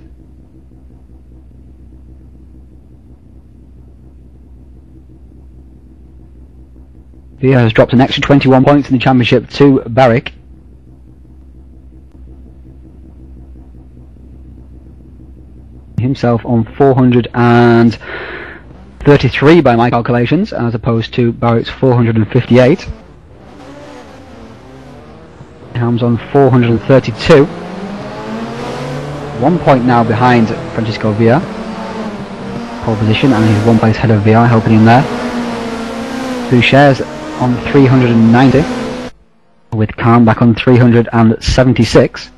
Via has dropped an extra 21 points in the championship to Barrick. Himself on 433 by my calculations, as opposed to Barrick's 458. Helm's on 432. 1 point now behind Francisco Villa. Pole position, and he's 1 place ahead of Villa, helping him there. Boucher's on 390, with Khan back on 376.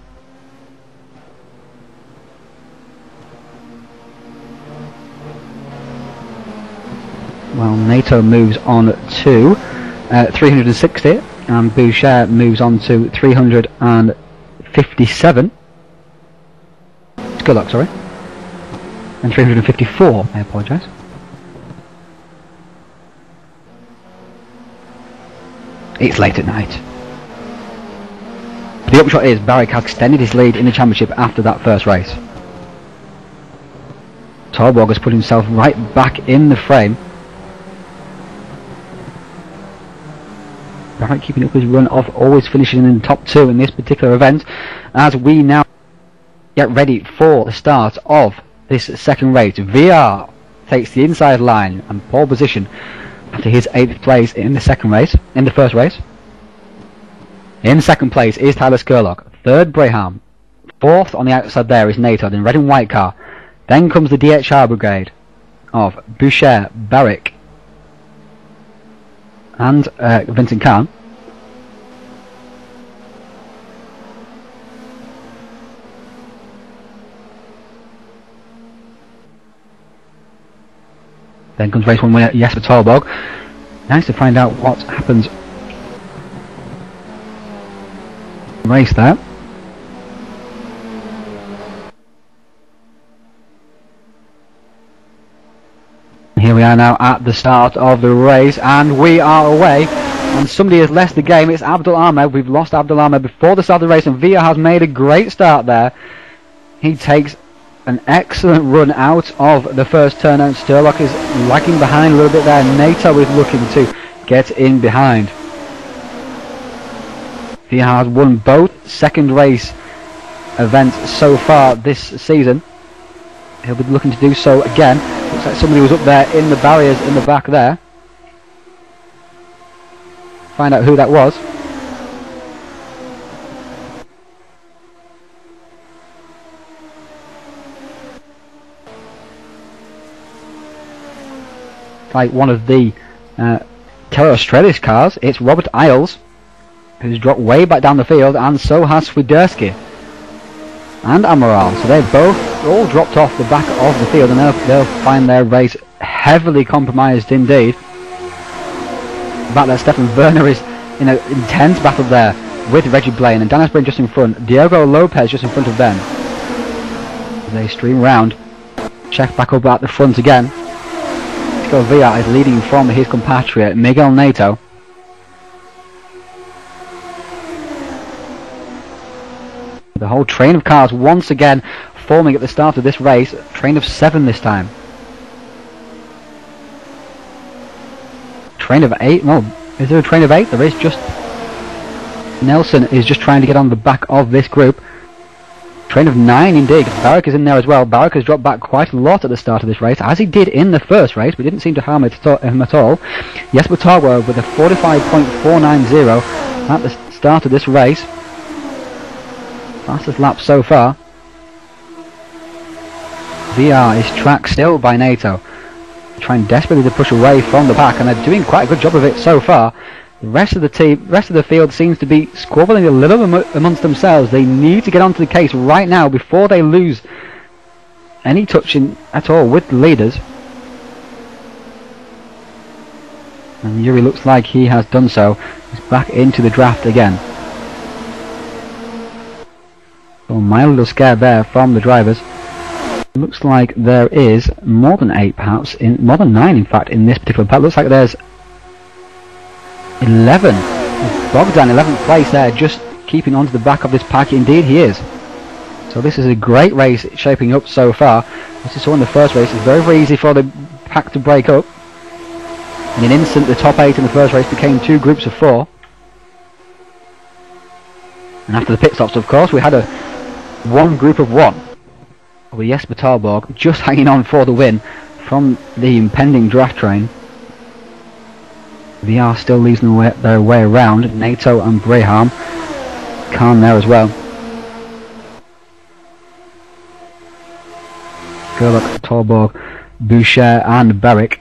Well, NATO moves on to 360, and Boucher moves on to 357. Good luck, sorry. And 354, I apologise. It's late at night. The upshot is Barrick has extended his lead in the championship after that first race. Tarborg has put himself right back in the frame. Barrick keeping up his run of always finishing in the top 2 in this particular event, as we now get ready for the start of this second race. VR takes the inside line and pole position after his 8th place in the first race. In second place is Tyler Skurlock, 3rd Braham, 4th on the outside there is Nato in red and white car. Then comes the DHR brigade of Boucher, Barrick and Vincent Khan. Then comes race 1 winner Jesper Tarborg. Nice to find out what happens. Race there. Here we are now at the start of the race, and we are away. And somebody has left the game. It's Abdul Ahmed. We've lost Abdul Ahmed before the start of the race, and Villa has made a great start there. He takes an excellent run out of the first turn, and Sturlock is lagging behind a little bit there. NATO is looking to get in behind. He has won both second race events so far this season. He'll be looking to do so again. Looks like somebody was up there in the barriers in the back there. Find out who that was. Like one of the Keller Australis cars. It's Robert Isles, who's dropped way back down the field, and so has Swiderski and Amaral. So they've both all dropped off the back of the field, and they'll find their race heavily compromised indeed. The fact that Stefan Werner is in an intense battle there with Reggie Blaine, and Dan Asprey just in front, Diego Lopez just in front of them. They stream round, check back up at the front again. Villa is leading from his compatriot Miguel Nato. The whole train of cars once again forming at the start of this race. Train of 7 this time. Train of 8? No, is there a train of 8? There is. Just Nelson is just trying to get on the back of this group. Train of 9 indeed. Barrick is in there as well. Barrick has dropped back quite a lot at the start of this race, as he did in the first race, but didn't seem to harm him at all. Jesper Torborg with a 45.490 at the start of this race. Fastest lap so far. VR is tracked still by NATO. Trying desperately to push away from the pack, and they're doing quite a good job of it so far. The rest of the field seems to be squabbling a little amongst themselves. They need to get onto the case right now before they lose any touching at all with the leaders. And Yuri looks like he has done so. He's back into the draft again. So a mild little scare there from the drivers. It looks like there is more than 8 perhaps, more than 9 in fact in this particular pack. Looks like there's 11. Bogdan 11th place there, just keeping onto the back of this pack. Indeed he is. So this is a great race shaping up so far. As you saw in the first race, it's very, very easy for the pack to break up. In an instant the top 8 in the first race became 2 groups of 4. And after the pit stops, of course, we had a 1 group of 1. With Jesper Torborg just hanging on for the win from the impending draft train. VR still leaves their way around. NATO and Braham. Khan there as well. Gerlach, Torborg, Boucher and Barrick.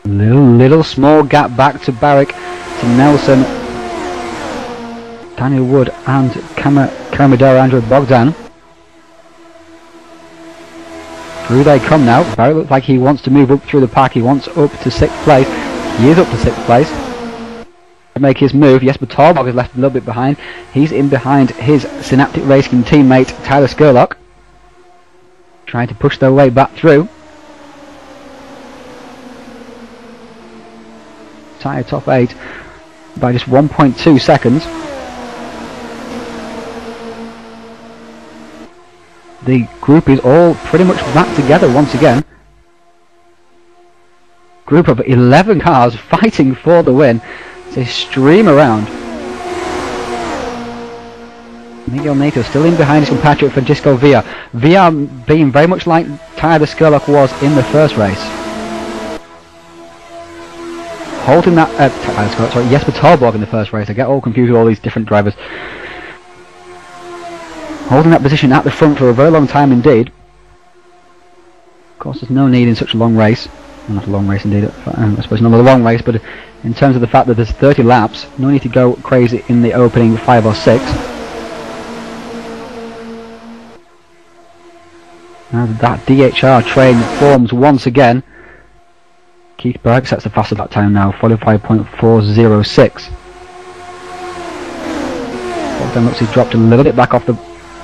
Little small gap back to Barrick, to Nelson, Daniel Wood and Karamidara Andrew Bogdan. Through they come now. Barrick looks like he wants to move up through the pack. He wants up to 6th place. He is up to 6th place. To make his move, Jesper Torborg is left a little bit behind. He's in behind his Synaptic Racing teammate Tyler Skurlock, trying to push their way back through. Tyre top 8 by just 1.2 seconds. The group is all pretty much back together once again. Group of 11 cars fighting for the win. They stream around. Miguel Nato still in behind his compatriot Francisco Villa. Villa being very much like Tyler Skurlock was in the first race. Holding that, Jesper Torborg in the first race. I get all confused with all these different drivers. Holding that position at the front for a very long time indeed. Of course, there's no need in such a long race. Well, not a long race indeed, I suppose not a long race, but in terms of the fact that there's 30 laps, no need to go crazy in the opening 5 or 6. As that DHR train forms once again, Keith Berg sets the fastest lap time now, 45.406. Bogdan looks he's dropped a little bit back off the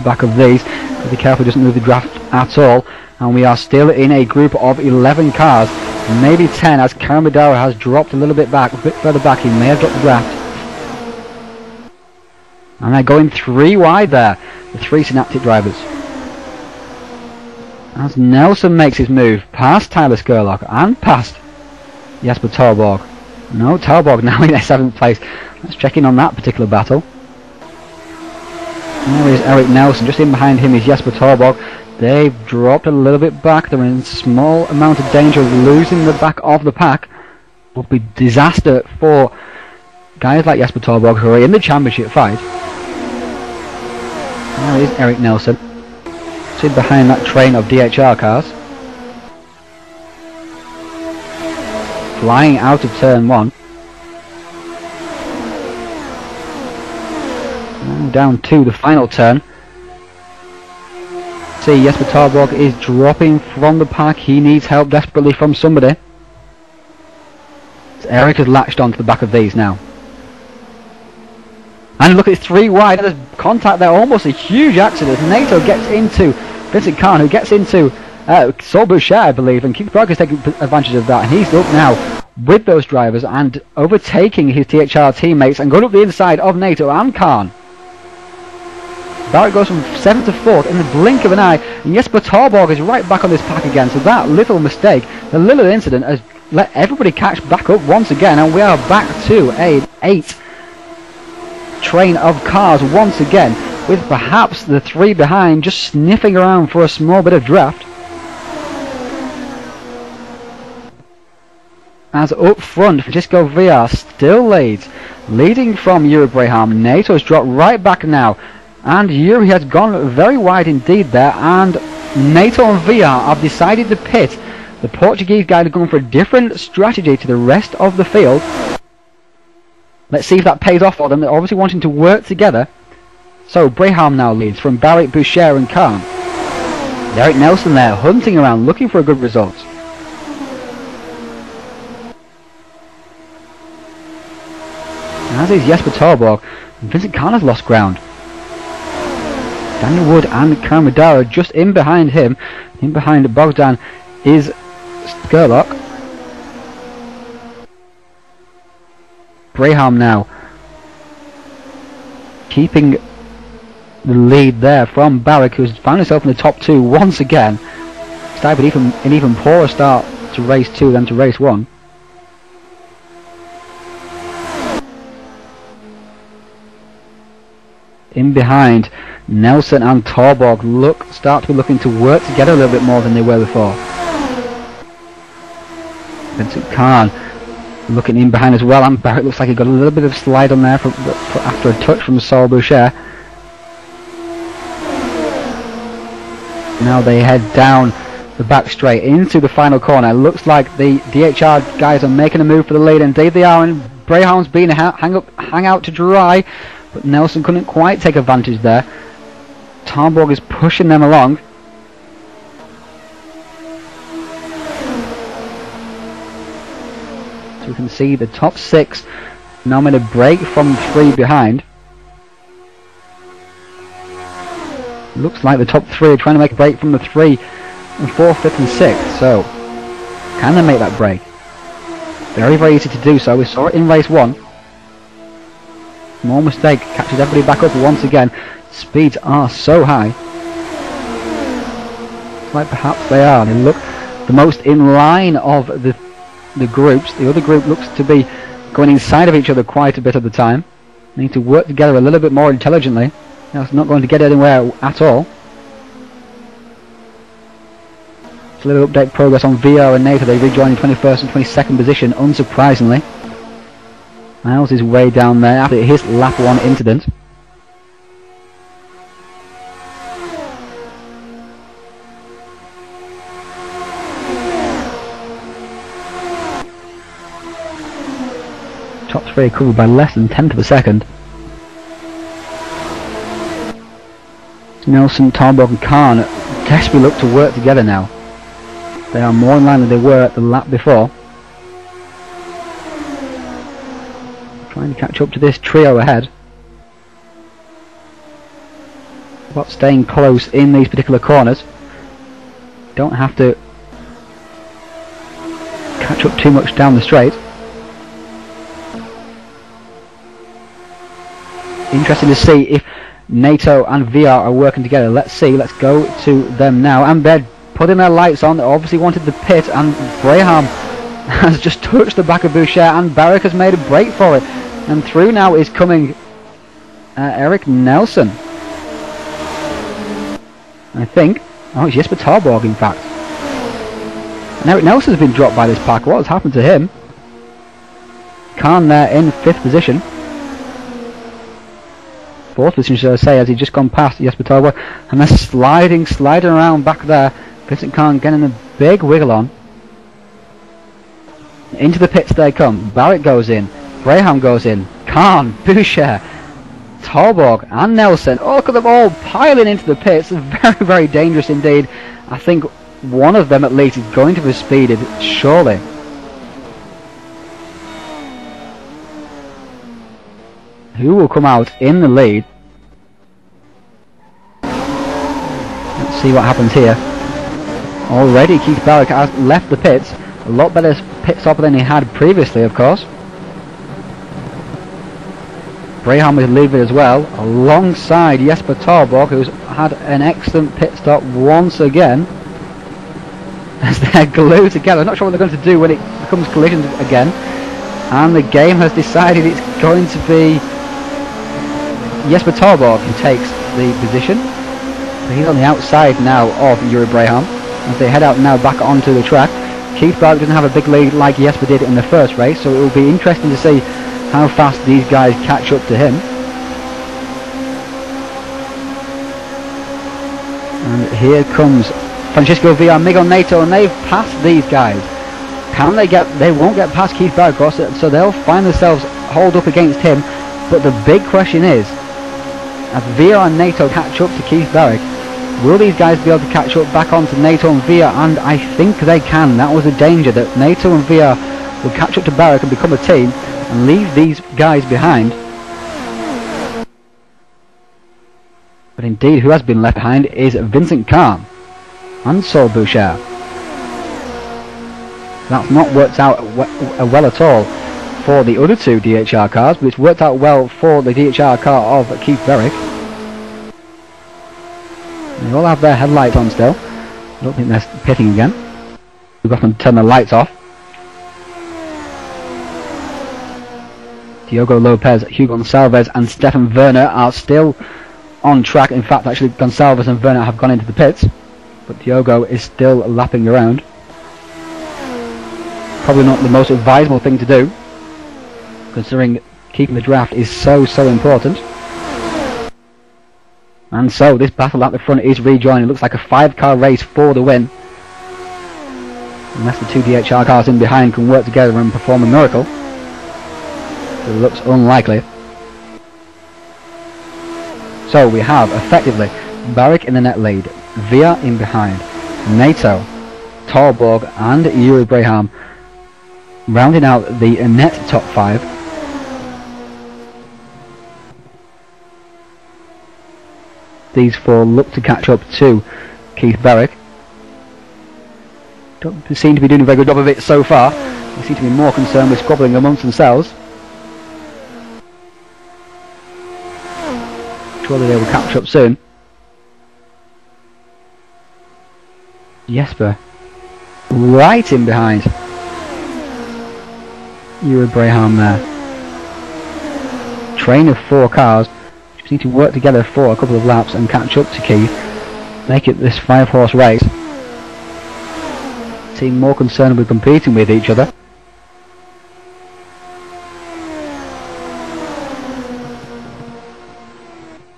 back of these. Be careful he doesn't move the draft at all. And we are still in a group of 11 cars, maybe 10, as Karamidara has dropped a little bit back, a bit further back. He may have dropped the draft. And they're going 3 wide there, the 3 Synaptic drivers. As Nelson makes his move past Tyler Skurlock and past Jesper Torborg. No, Torborg now in their 7th place. Let's check in on that particular battle. There is Eric Nelson. Just in behind him is Jesper Torborg. They've dropped a little bit back. They're in a small amount of danger of losing the back of the pack. Would be disaster for guys like Jesper Torborg who are in the championship fight. There is Eric Nelson. Sit behind that train of DHR cars. Flying out of turn 1. And down to the final turn. See, Jesper Torborg is dropping from the pack. He needs help desperately from somebody. So Eric has latched onto the back of these now. And look, it's 3 wide. There's contact there, almost a huge accident. NATO gets into Vincent Khan, who gets into Saul Boucher, I believe, and Keith Berg is taking advantage of that. And he's up now with those drivers and overtaking his THR teammates and going up the inside of NATO and Khan. Barrett goes from 7th to 4th in the blink of an eye, and Jesper Torborg is right back on this pack again. So that little mistake, the little incident, has let everybody catch back up once again, and we are back to an 8 train of cars once again. with perhaps the three behind just sniffing around for a small bit of draft. As up front, Francisco Villar still leads, leading from Yuri Braham. Nato's dropped right back now, and Yuri has gone very wide indeed there, and Nato and Villar have decided to pit. The Portuguese guys are going for a different strategy to the rest of the field. Let's see if that pays off for them. They're obviously wanting to work together. So Braham now leads from Barrett, Boucher and Khan. Derek Nelson there hunting around looking for a good result. As is Jesper Torborg, Vincent Khan has lost ground. Daniel Wood and Karen Madara just in behind him. In behind Bogdan is Skurlock. Braham now keeping the lead there from Barrick, who's found himself in the top two once again. Started with an even poorer start to race 2 than to race 1. In behind, Nelson and Torborg start to be looking to work together a little bit more than they were before. Vincent Khan looking in behind as well, and Barrett looks like he got a little bit of slide on there after a touch from Saul Boucher. Now they head down the back straight into the final corner. It looks like the DHR guys are making a move for the lead. Indeed they are, and Braham's been hang out to dry, but Nelson couldn't quite take advantage there. Torborg is pushing them along. So we can see the top 6 now made a break from 3 behind. Looks like the top 3 are trying to make a break from the 3 and 4th, 5th and 6th. So can they make that break? Very, very easy to do so. We saw it in race 1. Small mistake catches everybody back up once again. Speeds are so high. It's like perhaps they are. They look the most in line of the groups. The other group looks to be going inside of each other quite a bit of the time. They need to work together a little bit more intelligently. It's not going to get anywhere at all. It's a little update progress on VR and NATO. They rejoin in 21st and 22nd position, unsurprisingly. Miles is way down there after his lap 1 incident. Top 3 covered by less than 1/10 of a second. Nelson, Torborg and Khan desperately look to work together now. They are more in line than they were at the lap before. Trying to catch up to this trio ahead. But staying close in these particular corners. Don't have to catch up too much down the straight. Interesting to see if NATO and VR are working together. Let's see, let's go to them now. And they're putting their lights on. They obviously wanted the pit, and Braham has just touched the back of Boucher, and Barrick has made a break for it. And through now is coming Eric Nelson. I think. Oh, it's Jesper Torborg in fact. And Eric Nelson has been dropped by this pack. What has happened to him? Khan there in 5th position. 4th position, should I say, as he's just gone past Jesper Torborg, and they're sliding around back there. Vincent Khan getting a big wiggle on. Into the pits they come. Barrett goes in. Braham goes in. Khan, Boucher, Torborg and Nelson. Oh, look at them all piling into the pits. Very, very dangerous indeed. I think one of them at least is going to be speeded, surely. Who will come out in the lead? Let's see what happens here. Already Keith Barrick has left the pits. A lot better pit stop than he had previously, of course. Braham is leaving as well, alongside Jesper Torborg, who's had an excellent pit stop once again. As they're glued together. I'm not sure what they're going to do when it becomes collisions again. And the game has decided it's going to be Jesper Torborg who takes the position. But he's on the outside now of Yuri Braham as they head out now back onto the track. Keith Barrett doesn't have a big lead like Jesper did in the first race, so it will be interesting to see how fast these guys catch up to him. And here comes Francisco Villar, Miguel Neto, and they've passed these guys. Can they get? They won't get past Keith Barrett, so they'll find themselves holed up against him. But the big question is, as Villar and Neto catch up to Keith Barrett, will these guys be able to catch up back onto Neto and Villar? And I think they can. That was a danger, that Neto and Villar will catch up to Barrett and become a team and leave these guys behind. But indeed, who has been left behind is Vincent Kahn and Saul Bouchard. That's not worked out well at all for the other two DHR cars, but it's worked out well for the DHR car of Keith Barrett. They all have their headlights on still. I don't think they're pitting again. We've got them to turn the lights off. Diogo Lopez, Hugo Gonçalves and Stefan Werner are still on track. In fact, actually Gonçalves and Werner have gone into the pits, but Diogo is still lapping around. Probably not the most advisable thing to do, considering keeping the draft is so important. And so this battle at the front is rejoined. It looks like a 5-car race for the win, unless the two DHR cars in behind can work together and perform a miracle. It looks unlikely. So we have effectively Barrick in the net lead, Villar in behind, Neto, Torborg and Yuri Braham rounding out the net top 5. These four look to catch up to Keith Barrick. Don't seem to be doing a very good job of it so far. They seem to be more concerned with squabbling amongst themselves. Surely they will catch up soon. Jesper right in behind Yuri Braham there. Train of 4 cars just need to work together for a couple of laps and catch up to Keith, make it this 5-horse race. Seem more concerned with competing with each other.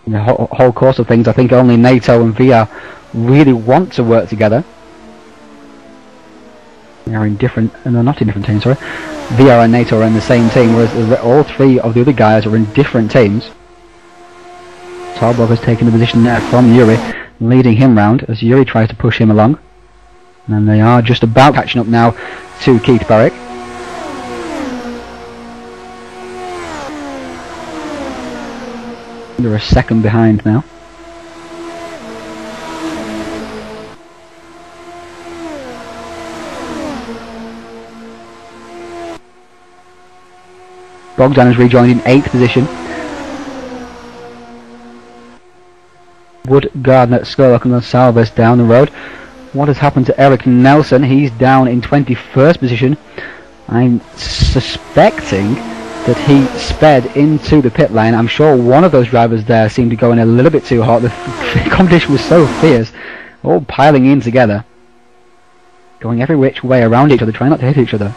In the whole course of things, I think only Neto and Villar really want to work together. They are in different, no, not in different teams, sorry. Villar and Neto are in the same team, whereas all 3 of the other guys are in different teams. Torborg has taken the position there from Yuri, leading him round as Yuri tries to push him along. And they are just about catching up now to Keith Barrick. They're a second behind now. Bogdan has rejoined in 8th position. Wood, Gardner, Skolak and Gonçalves down the road. What has happened to Eric Nelson? He's down in 21st position. I'm suspecting that he sped into the pit lane. I'm sure one of those drivers there seemed to go in a little bit too hot. The competition was so fierce, all piling in together, going every which way around each other, trying not to hit each other.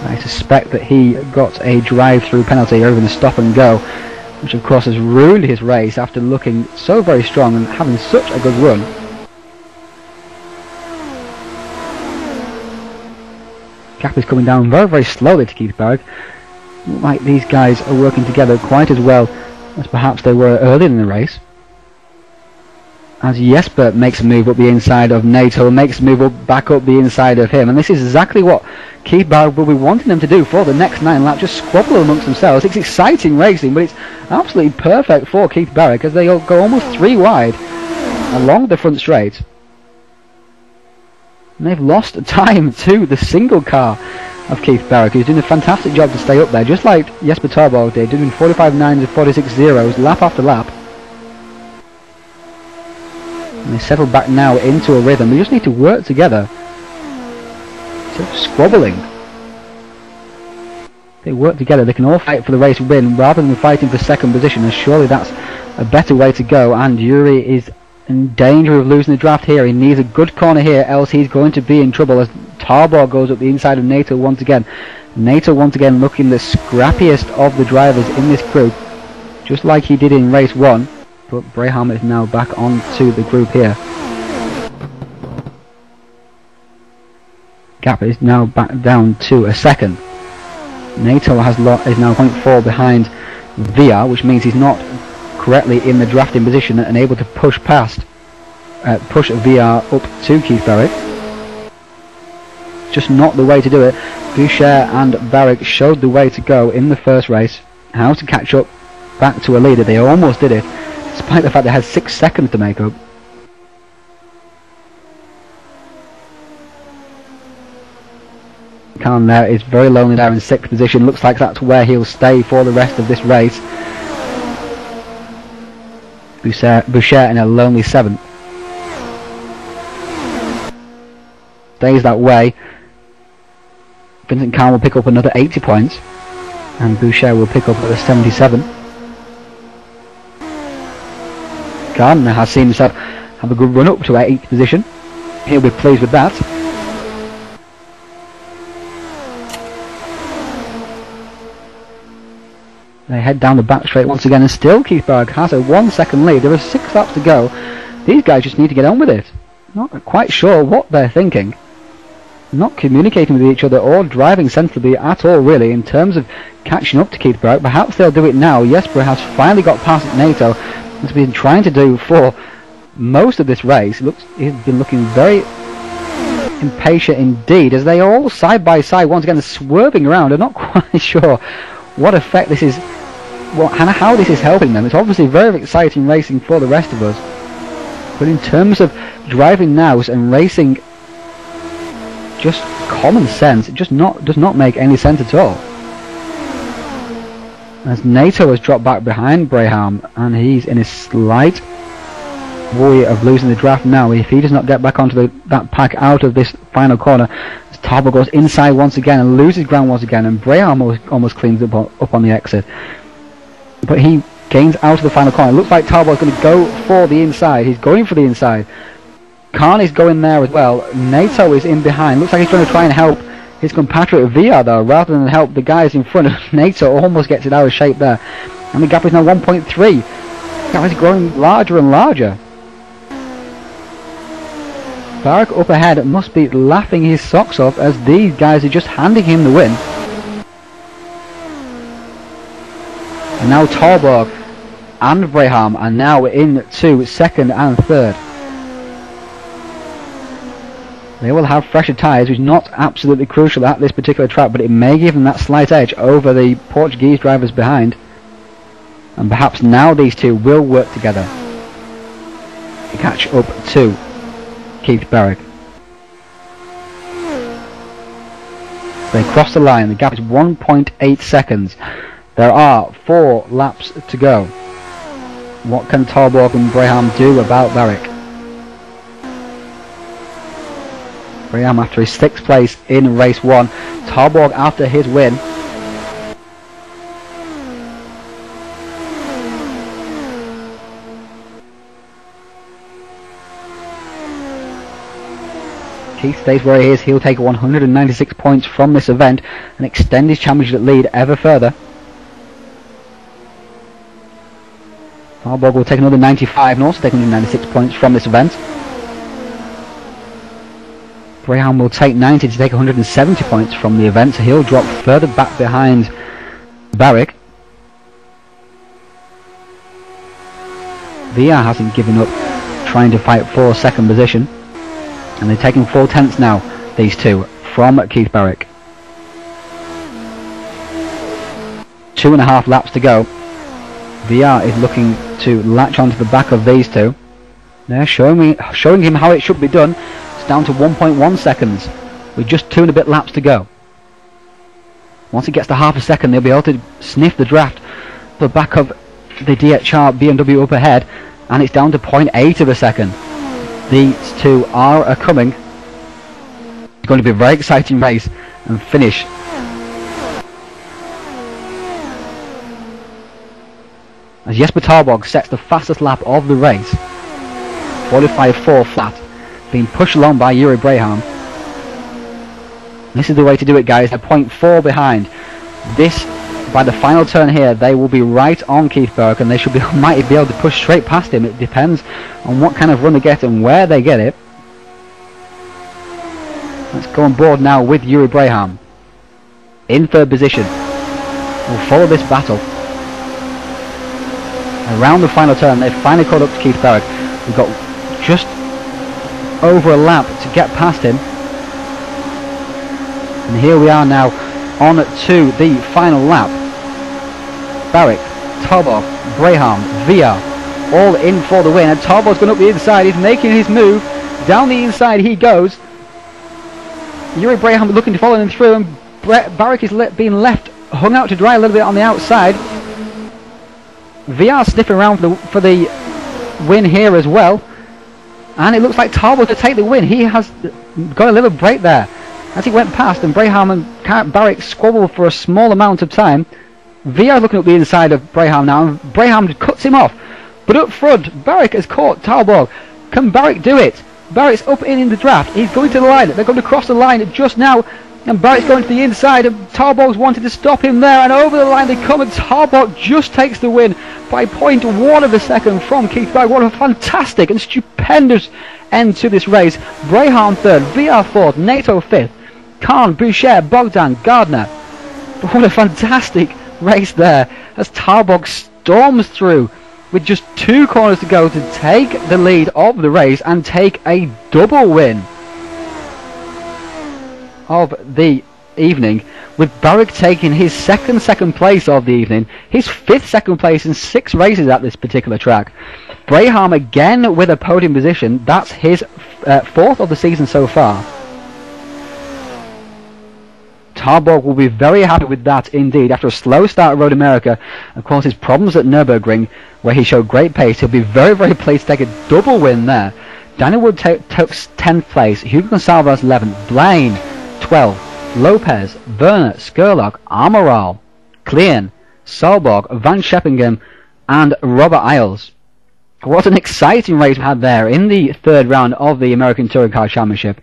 I suspect that he got a drive-through penalty over the stop and go, which of course has ruined his race after looking so very strong and having such a good run. Gap is coming down very slowly to Keith Barrick. Look like these guys are working together quite as well as perhaps they were earlier in the race. As Jesper makes a move up the inside of Neto, makes a move up back up the inside of him, and this is exactly what Keith Barrick will be wanting them to do for the next 9 laps, just squabble amongst themselves. It's exciting racing, but it's absolutely perfect for Keith Barrick as they all go almost 3 wide along the front straight. And they've lost time to the single car of Keith Barrick, who's doing a fantastic job to stay up there, just like Jesper Torborg did, doing 45.9s and 46.0s lap after lap. And they settle back now into a rhythm. They just need to work together. So squabbling. they work together, they can all fight for the race win rather than fighting for second position, and surely that's a better way to go. And Yuri is in danger of losing the draft here. He needs a good corner here, else he's going to be in trouble, as Tarbor goes up the inside of NATO once again. NATO once again looking the scrappiest of the drivers in this group, just like he did in race 1, but Braham is now back onto the group here. Gap is now back down to a second. NATO is now 0.4 behind VR, which means he's not correctly in the drafting position and able to push VR up to Keith Barrick. Just not the way to do it. Boucher and Barrick showed the way to go in the first race, how to catch up back to a leader. They almost did it, despite the fact they had 6 seconds to make up. Callan there is very lonely there in 6th position. Looks like that's where he'll stay for the rest of this race. Boucher in a lonely 7th. Stays that way. Vincent Callan will pick up another 80 points, and Boucher will pick up at a 77. Gardner has seen himself have a good run up to 8th position. He'll be pleased with that. They head down the back straight once again, and still Keith Barrick has a 1 second lead. There are 6 laps to go. These guys just need to get on with it. Not quite sure what they're thinking. Not communicating with each other or driving sensibly at all, really, in terms of catching up to Keith Barrick. Perhaps they'll do it now. Jesper has finally got past NATO, as we've been trying to do for most of this race. He's been looking very impatient indeed, as they are all side by side once again swerving around. I'm not quite sure what effect this is, and how this is helping them. It's obviously very exciting racing for the rest of us, but in terms of driving now and racing, just common sense, it just does not make any sense at all. As NATO has dropped back behind Braham, and he's in a slight worry of losing the draft now if he does not get back onto that pack out of this final corner. As Tarbor goes inside once again and loses ground once again, and Braham almost cleans up on the exit, but he gains out of the final corner. It looks like Tarbor is going to go for the inside. He's going for the inside. Khan is going there as well. NATO is in behind. Looks like he's going to try and help his compatriot VR though, rather than help the guys in front. NATO almost gets it out of shape there, and the gap is now 1.3. The gap is growing larger and larger. Barrick up ahead must be laughing his socks off, as these guys are just handing him the win. And now Torborg and Braham are now into 2nd and 3rd. They will have fresher tyres, which is not absolutely crucial at this particular track, but it may give them that slight edge over the Portuguese drivers behind. And perhaps now these two will work together to catch up to Keith Barrick. They cross the line. The gap is 1.8 seconds. There are 4 laps to go. What can Torborg and Braham do about Barrick? Braham after his 6th place in race 1. Torborg after his win. Keith stays where he is. He'll take 196 points from this event and extend his championship lead ever further. Torborg will take another 95 and also take 196 points from this event. Braham will take 90 to take 170 points from the event, so he'll drop further back behind Barrick. VR hasn't given up trying to fight for 2nd position, and they're taking 4 tenths now, these two, from Keith Barrick. 2.5 laps to go. VR is looking to latch onto the back of these two. They're showing him how it should be done. It's down to 1.1 seconds with just 2 and a bit laps to go. Once it gets to half a second, they'll be able to sniff the draft the back of the DHR BMW up ahead, and it's down to 0.8 of a second. These two are coming. It's going to be a very exciting race and finish as Jesper Tarbog sets the fastest lap of the race. 45.4 flat, being pushed along by Yuri Braham. This is the way to do it, guys. They're 0.4 behind. This, by the final turn here, they will be right on Keith Berwick, and they should be might be able to push straight past him. It depends on what kind of run they get and where they get it. Let's go on board now with Yuri Braham in third position. We'll follow this battle. Around the final turn, they've finally caught up to Keith Berwick. We've got just over a lap to get past him. And here we are now on to the final lap. Berwick, Tarbog, Braham, Via, all in for the win. And Tarbog's going up the inside. He's making his move. Down the inside he goes. Yuri Braham looking to follow him through, and Berwick is being left hung out to dry a little bit on the outside. VR sniffing around for the win here as well. And it looks like Tarbog to take the win. He has got a little break there as he went past, and Braham and Berwick squabbled for a small amount of time. VR looking up the inside of Braham now, and Braham cuts him off. But up front, Berwick has caught Tarbog. Can Berwick do it? Berwick's up in the draft. He's going to the line. They're going to cross the line just now. And Berwick's going to the inside, and Tarbog's wanted to stop him there, and over the line they come, and Tarbog just takes the win by 0.1 of a second from Keith Berwick. What a fantastic and stupendous end to this race. Braham third, VR fourth, NATO fifth, Khan, Boucher, Bogdan, Gardner. But what a fantastic race there as Tarbog storms through with just 2 corners to go to take the lead of the race and take a double win of the evening, with Berwick taking his second place of the evening, his 5th second place in 6 races at this particular track. Braham again with a podium position. That's his 4th of the season so far. Tarbog will be very happy with that indeed. After a slow start at Road America, of course his problems at Nürburgring, where he showed great pace, he'll be very, very pleased to take a double win there. Daniel Wood took 10th place, Hugo Gonçalves 11th, Blaine 12th, Lopez, Werner, Skurlock, Amaral, Klein, Solborg, Van Scheppingen and Robert Isles. What an exciting race we had there in the 3rd round of the American Touring Car Championship.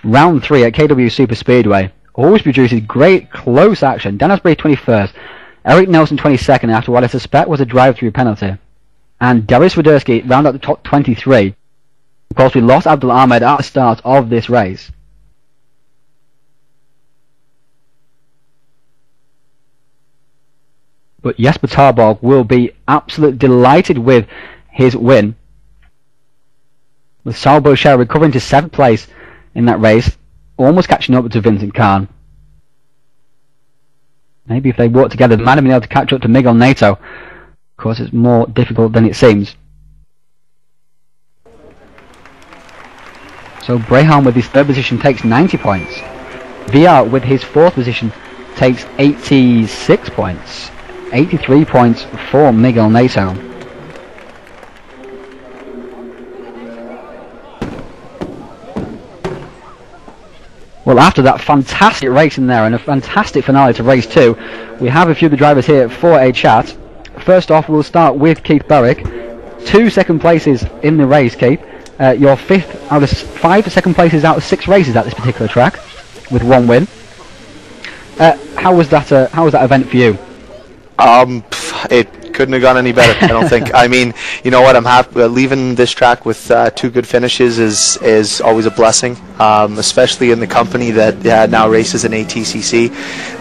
Round 3 at KW SuperSpeedway. Always produces great close action. Dan Asbury 21st, Eric Nelson 22nd after what I suspect was a drive-through penalty. And Darius Radersky round out the top 23. Of course we lost Abdul Ahmed at the start of this race. But Jesper Tarbog will be absolutely delighted with his win, with Charles Boucher recovering to 7th place in that race, almost catching up to Vincent Khan. Maybe if they work together, they might have been able to catch up to Miguel Nato. Of course, it's more difficult than it seems. So Braham with his 3rd position takes 90 points. VR with his 4th position takes 86 points. 83 points for Miguel Nato. Well, after that fantastic race in there and a fantastic finale to race 2, we have a few of the drivers here for a chat. First off, we'll start with Keith Berwick. 2 second places in the race, Keith. Your 5th out of 5 second places out of 6 races at this particular track, with 1 win. How was that event for you? It couldn't have gone any better, I don't think. I mean, you know what, I'm happy. Leaving this track with 2 good finishes is always a blessing, especially in the company that now races in ATCC.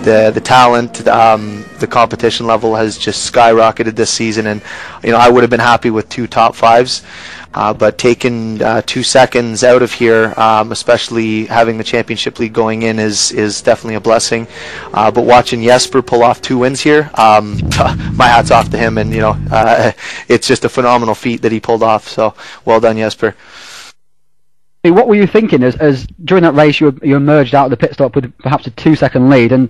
The talent, the competition level has just skyrocketed this season, and you know, I would have been happy with 2 top 5s. But taking 2 seconds out of here, especially having the championship lead going in, is definitely a blessing. But watching Jesper pull off 2 wins here, my hat's off to him, and you know, it's just a phenomenal feat that he pulled off. So well done, Jesper. What were you thinking as during that race you emerged out of the pit stop with perhaps a 2-second lead, and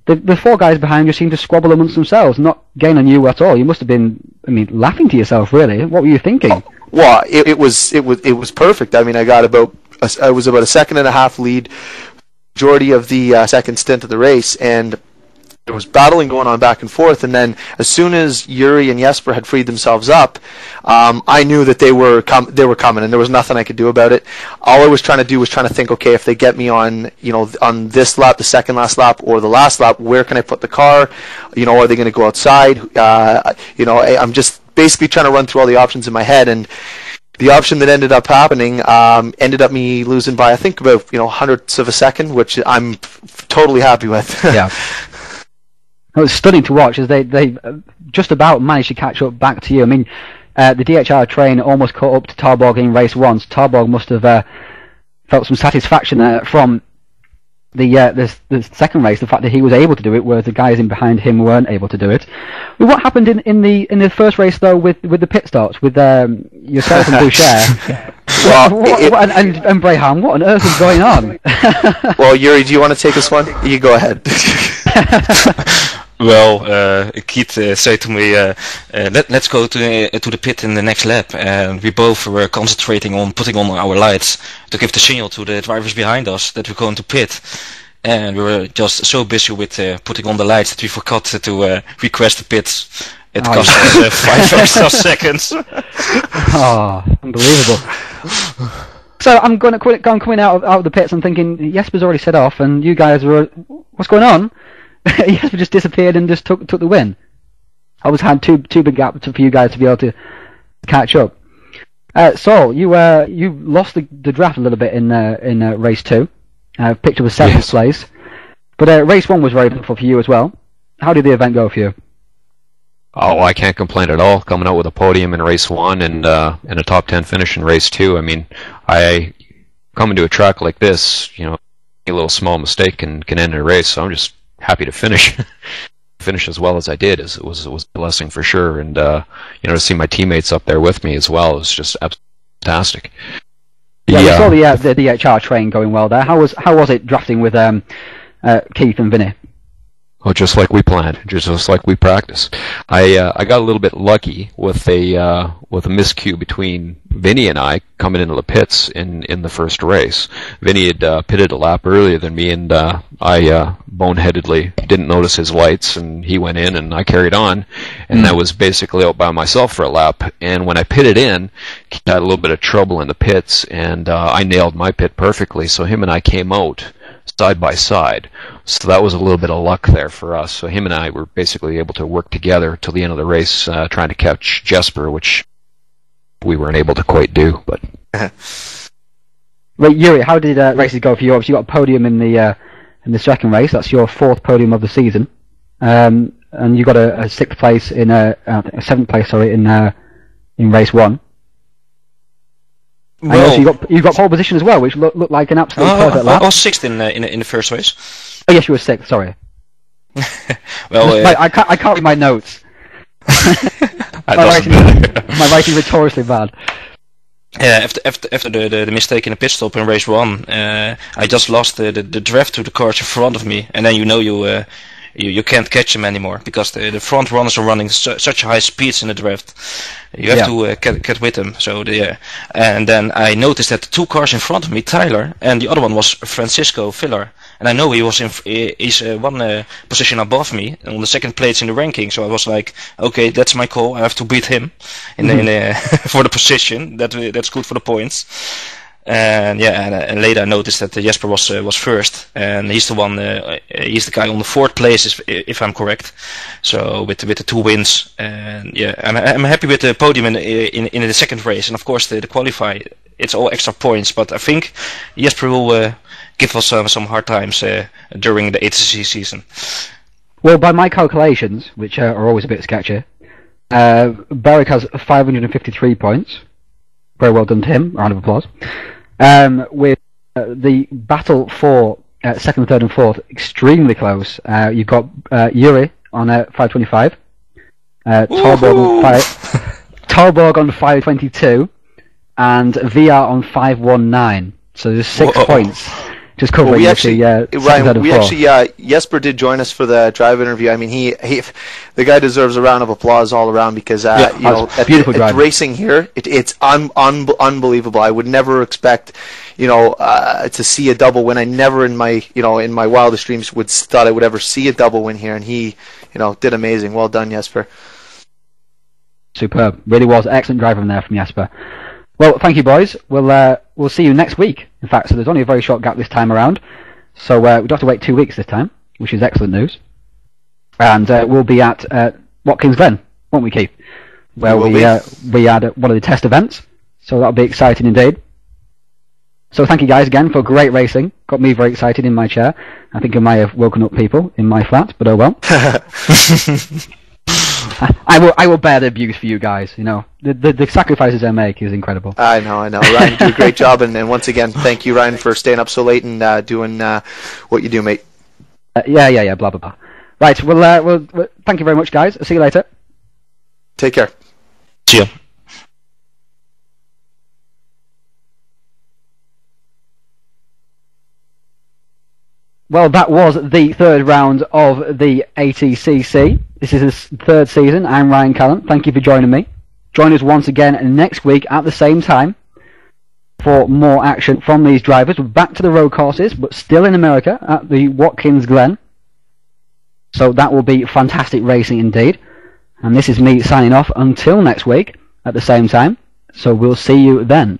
the 4 guys behind you seemed to squabble amongst themselves, not gain on you at all? You must have been, I mean, laughing to yourself, really. What were you thinking? Well, it was perfect. I mean, I was about a 1.5 second lead majority of the second stint of the race, and there was battling going on back and forth, and then as soon as Yuri and Jesper had freed themselves up, I knew that they were coming, and there was nothing I could do about it. All I was trying to do was trying to think, okay, if they get me on, on this lap, the second last lap, or the last lap, where can I put the car? Are they going to go outside? I'm just basically trying to run through all the options in my head, and the option that ended up happening ended up me losing by, I think, about hundredths of a second, which I'm totally happy with. Yeah. It was stunning to watch as they just about managed to catch up back to you. I mean, the DHR train almost caught up to Tarborg in race 1. So Tarborg must have felt some satisfaction from the second race, the fact that he was able to do it, whereas the guys in behind him weren't able to do it. Well, what happened in the first race though with the pit stops with yourself and Boucher? And Braham, what on earth is going on? Well, Yuri, do you want to take this one? You go ahead. Well, Keith said to me, let's go to the pit in the next lap, and we both were concentrating on putting on our lights to give the signal to the drivers behind us that we're going to pit. And we were just so busy with putting on the lights that we forgot to request the pits. It cost us 5 extra seconds. Oh, unbelievable. So I'm coming out of the pits. I'm thinking Jesper's already set off, and you guys were, what's going on? Jesper just disappeared and just took the win. I always had too big gaps for you guys to be able to catch up. Saul, you lost the draft a little bit in race 2. Picked up a 7th place, but race 1 was very eventful for you as well. How did the event go for you? Oh, I can't complain at all. Coming out with a podium in race 1 and a top 10 finish in race 2. I mean, I come into a track like this, a little small mistake can end a race. So I'm just happy to finish as well as I did. It was a blessing for sure, and to see my teammates up there with me as well is just absolutely fantastic. Yeah, we saw the DHR train going well there. How was it drafting with Keith and Vinny? Oh, just like we planned, just like we practiced. I got a little bit lucky with a miscue between Vinny and I coming into the pits in the first race. Vinny had pitted a lap earlier than me, and I boneheadedly didn't notice his lights, and he went in, and I carried on, and I was basically out by myself for a lap. And when I pitted in, he had a little bit of trouble in the pits, and I nailed my pit perfectly. So him and I came out side by side. So that was a little bit of luck there for us. So him and I were basically able to work together till the end of the race, trying to catch Jesper, which we weren't able to quite do. But Right, Yuri, how did races go for you? Obviously, you got a podium in the second race. That's your 4th podium of the season, and you got a 6th place a 7th place, sorry, in race 1. Well, and also you got pole position as well, which looked like an absolute perfect lap. I was 6th in the first race. Oh yes, you were 6th. Sorry. Well, I can't read my notes. My writing is notoriously bad. Yeah, after the mistake in the pit stop in race 1, I just lost the draft to the cars in front of me, and then you can't catch them anymore because the front runners are running such high speeds in the draft. You have to get with them. So and then I noticed that the 2 cars in front of me, Tyler, and the other one was Francisco Villar, and I know he's 1 position above me on the 2nd place in the ranking. So I was like, okay, that's my call. I have to beat him for the position. That's good for the points. And and later I noticed that Jesper was first, and he's the one. He's the guy on the 4th place, if I'm correct. So with the 2 wins, and I'm happy with the podium in the 2nd race, and of course the qualify. It's all extra points, but I think Jesper will give us some hard times during the ATCC season. Well, by my calculations, which are always a bit sketchy, Barrick has 553 points. Very well done to him. Round of applause. With the battle for 2nd, 3rd, and 4th extremely close. You've got Yuri on 525, Talborg on 522, and VR on 519. So there's 6 points just covering we actually, Ryan, we 4. actually, Jesper did join us for the drive interview. I mean, he the guy deserves a round of applause all around because you know, at racing here, it's unbelievable. I would never expect, you know, to see a double win. I never in my wildest dreams thought I would ever see a double win here, and he, you know, did amazing. Well done, Jesper. Superb. Really was excellent driving there from Jesper. Well, thank you, boys. We'll see you next week. In fact, so there's only a very short gap this time around. So we don't have to wait 2 weeks this time, which is excellent news. And we'll be at Watkins Glen, won't we, Keith? Where we had one of the test events. So that'll be exciting indeed. So thank you guys again for great racing. Got me very excited in my chair. I think I might have woken up people in my flat, but oh well. I will bear the abuse for you guys. You know, the sacrifices I make is incredible. I know. Ryan, you do a great job, and once again, thank you, Ryan, for staying up so late and doing what you do, mate. Yeah. Blah blah blah. Right. Well, thank you very much, guys. I'll see you later. Take care. See ya. Well, that was the third round of the ATCC. This is his third season. I'm Ryan Callan. Thank you for joining me. Join us once again next week at the same time for more action from these drivers. We're back to the road courses, but still in America at the Watkins Glen. So that will be fantastic racing indeed. And this is me signing off until next week at the same time. So we'll see you then.